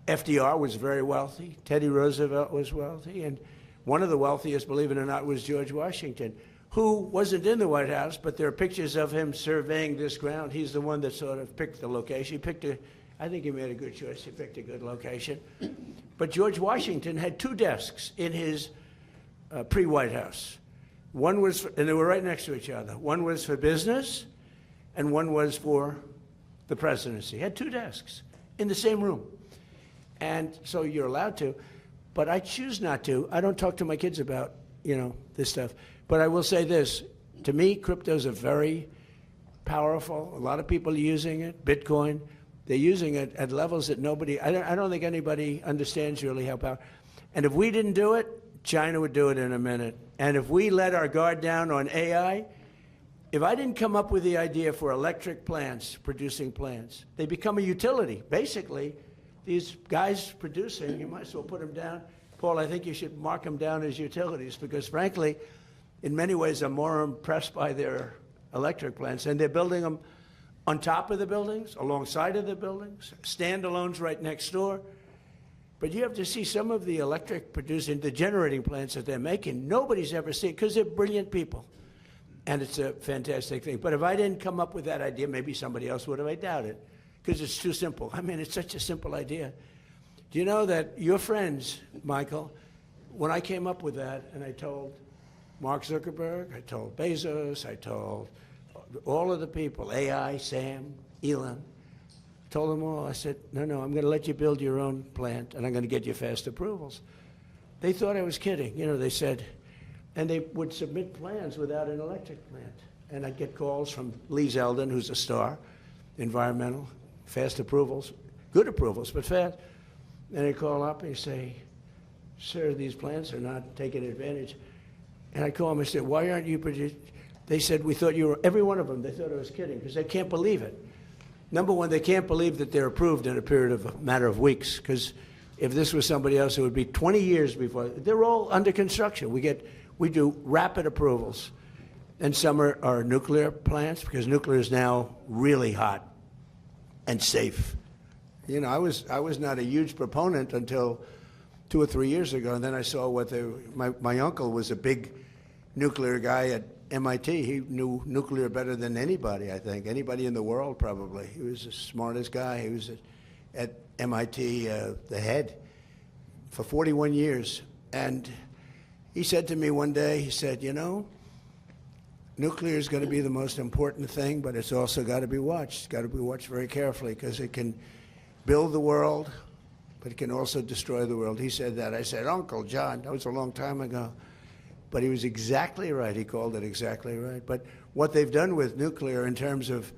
FDR was very wealthy. Teddy Roosevelt was wealthy. And one of the wealthiest, believe it or not, was George Washington, who wasn't in the White House, but there are pictures of him surveying this ground. He's the one that sort of picked the location. I think he made a good choice. He picked a good location. But George Washington had 2 desks in his pre-White House. One was, and they were right next to each other. One was for business, and one was for the presidency. He had 2 desks in the same room. And so you're allowed to, but I choose not to. I don't talk to my kids about, this stuff. But I will say this, to me, cryptos are very powerful. A lot of people are using it. Bitcoin, they're using it at levels that I don't think anybody understands really how powerful. And if we didn't do it, China would do it in a minute. And if we let our guard down on AI, if I didn't come up with the idea for electric plants, producing plants, they become a utility. Basically, these guys producing, you might as well put them down. Paul, I think you should mark them down as utilities, because frankly, in many ways, I'm more impressed by their electric plants. And they're building them on top of the buildings, alongside of the buildings, standalones right next door. But you have to see some of the electric producing, the generating plants that they're making, nobody's ever seen, because they're brilliant people. And it's a fantastic thing. But if I didn't come up with that idea, maybe somebody else would have. I doubt it, because it's too simple. I mean, it's such a simple idea. Do you know that your friends, Michael, when I came up with that, and I told Mark Zuckerberg, I told Bezos, I told all of the people, AI, Sam, Elon, told them all, I said, no, I'm going to let you build your own plant, and I'm going to get you fast approvals. They thought I was kidding. They said, and they would submit plans without an electric plant. And I'd get calls from Lee Zeldin, who's a star, environmental, fast approvals, good approvals, but fast. And they'd call up and say, sir, these plants are not taking advantage. And I'd call them and say, why aren't you producing? They said, we thought you were, every one of them, they thought I was kidding, because they can't believe it. Number one, they can't believe that they're approved in a matter of weeks, because if this was somebody else, it would be 20 years before. They're all under construction. We do rapid approvals. And some are nuclear plants, because nuclear is now really hot and safe. I was not a huge proponent until 2 or 3 years ago, and then I saw what my uncle was a big nuclear guy at MIT. He knew nuclear better than anybody, I think. Anybody in the world, probably. He was the smartest guy. He was at MIT, the head, for 41 years. And he said to me one day, he said, nuclear is going to be the most important thing, but it's also got to be watched. It's got to be watched very carefully, because it can build the world, but it can also destroy the world. He said that. I said, Uncle John, that was a long time ago. But he was exactly right. He called it exactly right. But what they've done with nuclear in terms of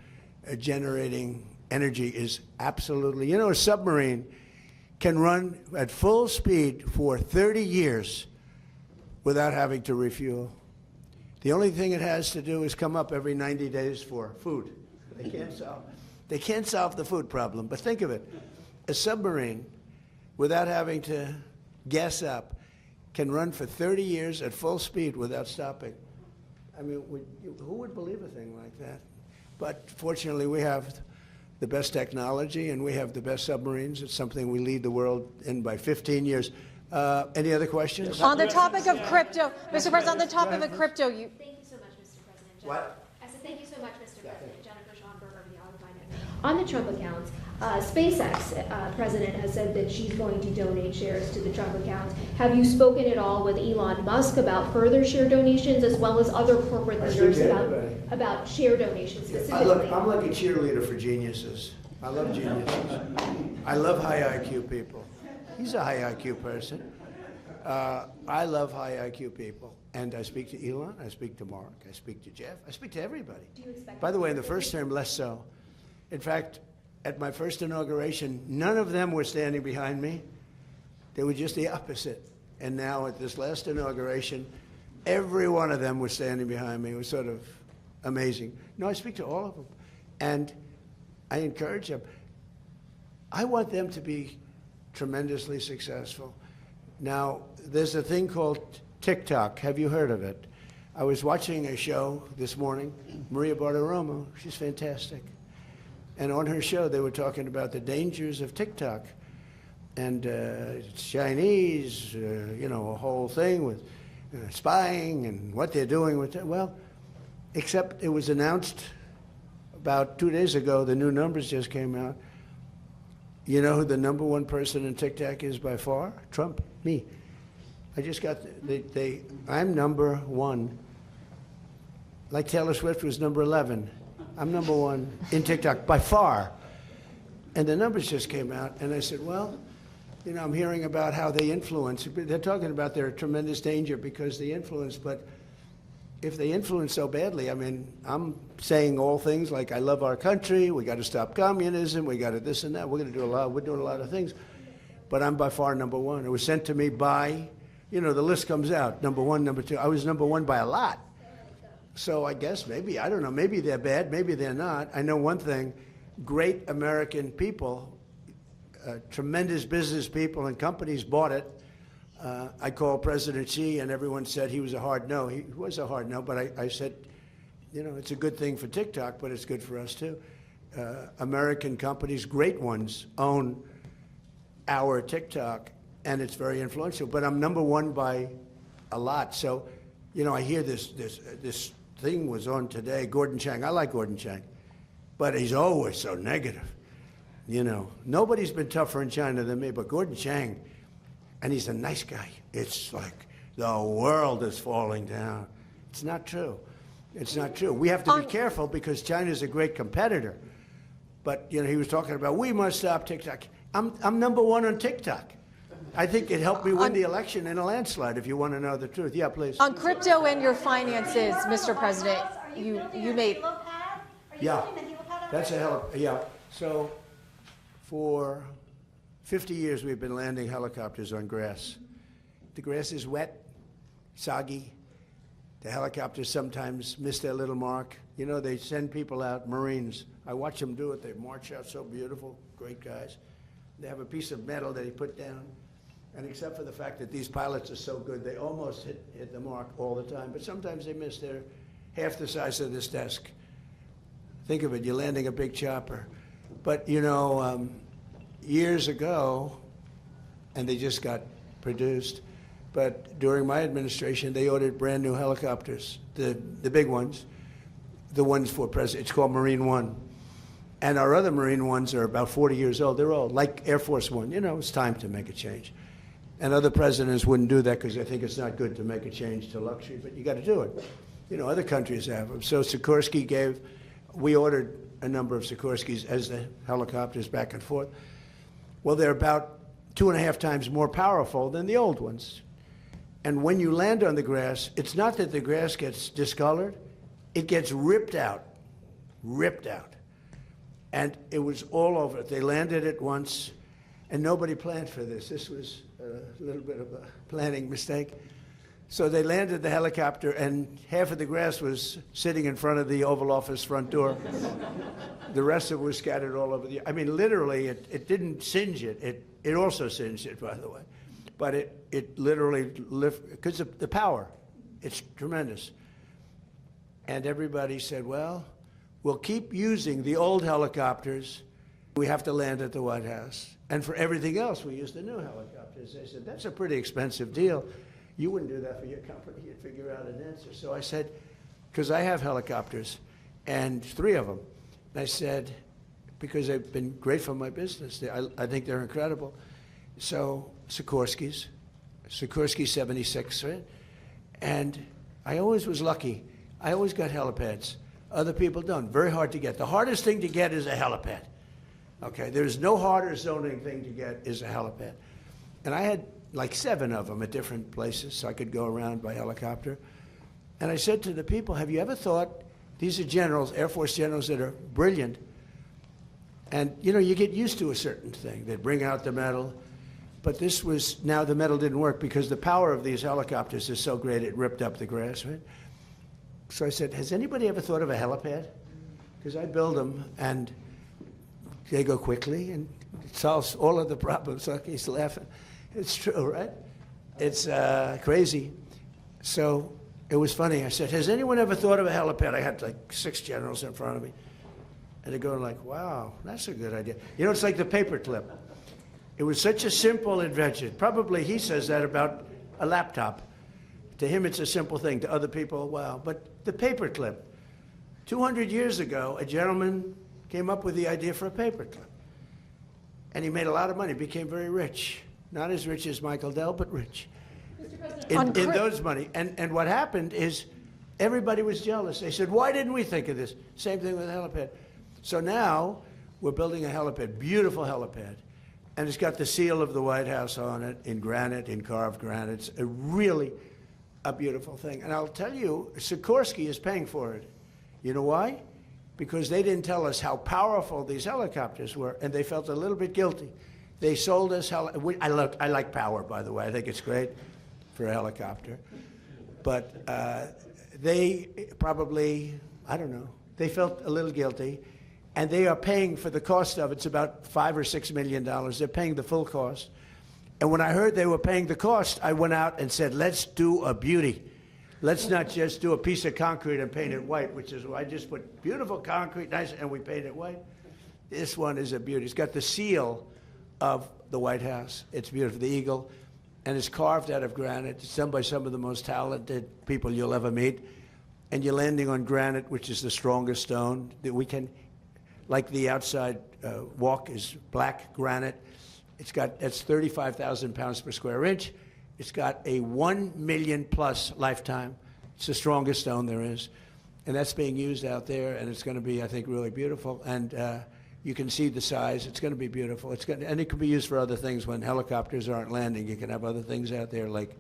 generating energy is absolutely, a submarine can run at full speed for 30 years without having to refuel. The only thing it has to do is come up every 90 days for food. They can't solve the food problem. But think of it. A submarine, without having to gas up, can run for 30 years at full speed without stopping. I mean, who would believe a thing like that? But fortunately, we have the best technology, and we have the best submarines. It's something we lead the world in by 15 years. Any other questions? On the topic of crypto, Mr. President, on the topic of crypto, you... Thank you so much, Mr. President. What? I said thank you so much, Mr. President. Jennifer Schonberger of the Alibi Network. On the Trump accounts, SpaceX president has said that she's going to donate shares to the Trump accounts. Have you spoken at all with Elon Musk about further share donations, as well as other corporate leaders about share donations specifically? I'm like a cheerleader for geniuses. I love geniuses. I love high IQ people. He's a high IQ person. I love high IQ people. And I speak to Elon, I speak to Mark, I speak to Jeff, I speak to everybody. Do you expect By the way, in the first term, less so. In fact, at my first inauguration, none of them were standing behind me. They were just the opposite. And now at this last inauguration, every one of them was standing behind me. It was sort of amazing. No, I speak to all of them. And I encourage them. I want them to be tremendously successful. Now, there's a thing called TikTok. Have you heard of it? I was watching a show this morning, Maria Bartiromo. She's fantastic. And on her show, they were talking about the dangers of TikTok. And it's Chinese, a whole thing with spying and what they're doing with it. Well, except it was announced about 2 days ago, the new numbers just came out. You know who the number one person in TikTok is by far? Trump, me. I just got, I'm number one. Like Taylor Swift was number 11. I'm number one in TikTok by far. And the numbers just came out, and I said, well, I'm hearing about how they influence. They're talking about their tremendous danger because they influence, but if they influence so badly, I mean, I'm saying all things like I love our country, we got to stop communism, we got to this and that, we're doing a lot of things. But I'm by far number one. It was sent to me by, the list comes out, number one, number two. I was number one by a lot. So I guess maybe, I don't know, maybe they're bad, maybe they're not. I know one thing, great American people, tremendous business people and companies bought it. I called President Xi and everyone said he was a hard no. He was a hard no, but I said, it's a good thing for TikTok, but it's good for us too. American companies, great ones, own our TikTok, and it's very influential. But I'm number one by a lot. So, I hear this thing was on today, Gordon Chang. I like Gordon Chang, but he's always so negative. Nobody's been tougher in China than me, but Gordon Chang, and he's a nice guy. It's like the world is falling down. It's not true. It's not true. We have to be careful because China's a great competitor. But, you know, he was talking about, we must stop TikTok. I'm #1 on TikTok. I think it helped me win the election in a landslide, if you want to know the truth. Yeah, please. On crypto and your finances, Mr. President, you made... Yeah, that's a hell of, yeah. So for 50 years, we've been landing helicopters on grass. The grass is wet, soggy. The helicopters sometimes miss their little mark. You know, they send people out, Marines. I watch them do it. They march out so beautiful, great guys. They have a piece of metal that they put down. And except for the fact that these pilots are so good, they almost hit the mark all the time. But sometimes they miss. They're half the size of this desk. Think of it, you're landing a big chopper. But, you know, years ago, and they just got produced, but during my administration, they ordered brand new helicopters, the big ones, the ones for President. It's called Marine One. And our other Marine Ones are about 40 years old. They're old, like Air Force One. You know, it's time to make a change. And other presidents wouldn't do that because they think it's not good to make a change to luxury, but you got to do it. You know, other countries have them. So Sikorsky we ordered a number of Sikorskys as the helicopters back and forth. Well, they're about 2.5 times more powerful than the old ones. And when you land on the grass, it's not that the grass gets discolored, it gets ripped out. And it was all over. They landed it once, and nobody planned for this. This was a little bit of a planning mistake. So they landed the helicopter, and half of the grass was sitting in front of the Oval Office front door. The rest of it was scattered all over I mean, literally, it didn't singe it. It also singed it, by the way. But it literally lifted, because of the power. It's tremendous. And everybody said, well, we'll keep using the old helicopters. We have to land at the White House. And for everything else, we use the new helicopters. They said, that's a pretty expensive deal. You wouldn't do that for your company. You'd figure out an answer. So I said, because I have helicopters, and 3 of them. And I said, because they've been great for my business. I think they're incredible. So Sikorsky 76, right? And I always was lucky. I always got helipads. Other people don't. Very hard to get. The hardest thing to get is a helipad. Okay, there's no harder zoning thing to get is a helipad. And I had like 7 of them at different places, so I could go around by helicopter. And I said to the people, have you ever thought, these are generals, Air Force generals that are brilliant, and you know, you get used to a certain thing. They bring out the metal, but this was, now the metal didn't work because the power of these helicopters is so great it ripped up the grass, right? So I said, has anybody ever thought of a helipad? Because I build them, and they go quickly, and it solves all of the problems. So he's laughing. It's true, right? It's crazy. So it was funny. I said, has anyone ever thought of a helipad? I had like 6 generals in front of me. And they're going like, wow, that's a good idea. You know, it's like the paperclip. It was such a simple invention. Probably he says that about a laptop. To him, it's a simple thing. To other people, wow. But the paperclip. 200 years ago, a gentleman came up with the idea for a paperclip. And he made a lot of money, became very rich. Not as rich as Michael Dell, but rich. In those money. And what happened is everybody was jealous. They said, why didn't we think of this? Same thing with a helipad. So now we're building a helipad, beautiful helipad. And it's got the seal of the White House on it, in granite, in carved granite. It's really a beautiful thing. And I'll tell you, Sikorsky is paying for it. You know why? Because they didn't tell us how powerful these helicopters were, and they felt a little bit guilty. They sold us, I like power, by the way. I think it's great for a helicopter. But they probably, I don't know, they felt a little guilty. And they are paying for the cost of it. It's about $5 or $6 million. They're paying the full cost. And when I heard they were paying the cost, I went out and said, let's do a beauty. Let's not just do a piece of concrete and paint it white, which is why I just put beautiful concrete, nice, and we paint it white. This one is a beauty. It's got the seal of the White House. It's beautiful, the eagle. And it's carved out of granite. It's done by some of the most talented people you'll ever meet. And you're landing on granite, which is the strongest stone that we can, like the outside walk is black granite. That's 35,000 pounds per square inch. It's got a 1 million plus lifetime. It's the strongest stone there is. And that's being used out there, and it's going to be, I think, really beautiful. And You can see the size. It's going to be beautiful. And it can be used for other things when helicopters aren't landing. You can have other things out there like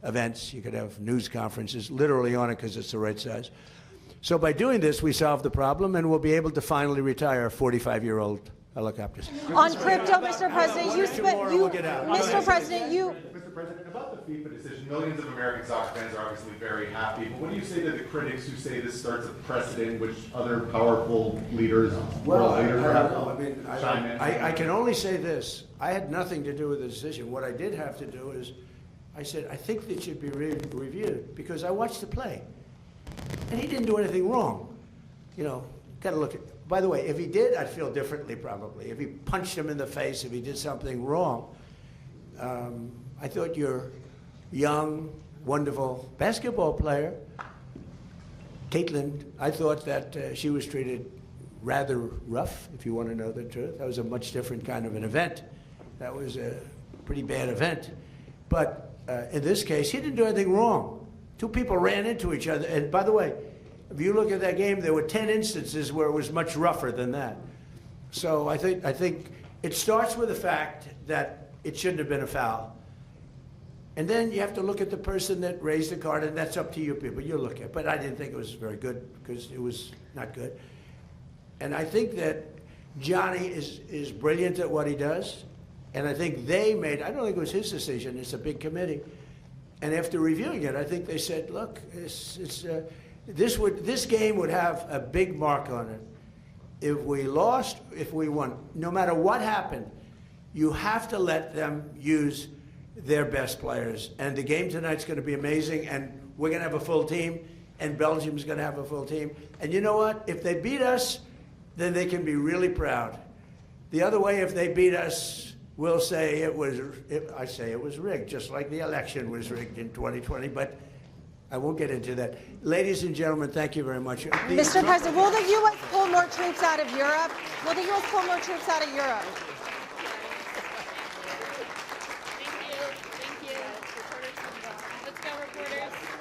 events. You could have news conferences literally on it because it's the right size. So by doing this, we solve the problem, and we'll be able to finally retire 45-year-old helicopters. On crypto, Mr. President, Mr. President, Mr. President, about the FIFA decision, millions of American soccer fans are obviously very happy, but what do you say to the critics who say this starts a precedent which other powerful leaders, world leaders, chime in? I can only say this. I had nothing to do with the decision. What I did have to do is, I said, I think it should be reviewed, because I watched the play. And he didn't do anything wrong. You know, got to look at. By the way, if he did, I'd feel differently probably. If he punched him in the face, if he did something wrong. I thought your young, wonderful basketball player, Caitlin, I thought that she was treated rather rough, if you want to know the truth. That was a much different kind of an event. That was a pretty bad event. But in this case, he didn't do anything wrong. Two people ran into each other. And by the way, if you look at that game, there were 10 instances where it was much rougher than that. So I think it starts with the fact that it shouldn't have been a foul. And then you have to look at the person that raised the card, and that's up to you people. You look at it. But I didn't think it was very good because it was not good. And I think that Johnny is brilliant at what he does. And I think they made, I don't think it was his decision, it's a big committee. And after reviewing it, I think they said, look, this game would have a big mark on it. If we lost, if we won, no matter what happened, you have to let them use their best players. And the game tonight's going to be amazing, and we're going to have a full team, and Belgium's going to have a full team. And you know what? If they beat us, then they can be really proud. The other way, if they beat us, we'll say I say it was rigged, just like the election was rigged in 2020, but I won't get into that. Ladies and gentlemen, thank you very much. Mr. President, will the U.S. pull more troops out of Europe? Will the U.S. pull more troops out of Europe? Thank you. Let's go, reporters.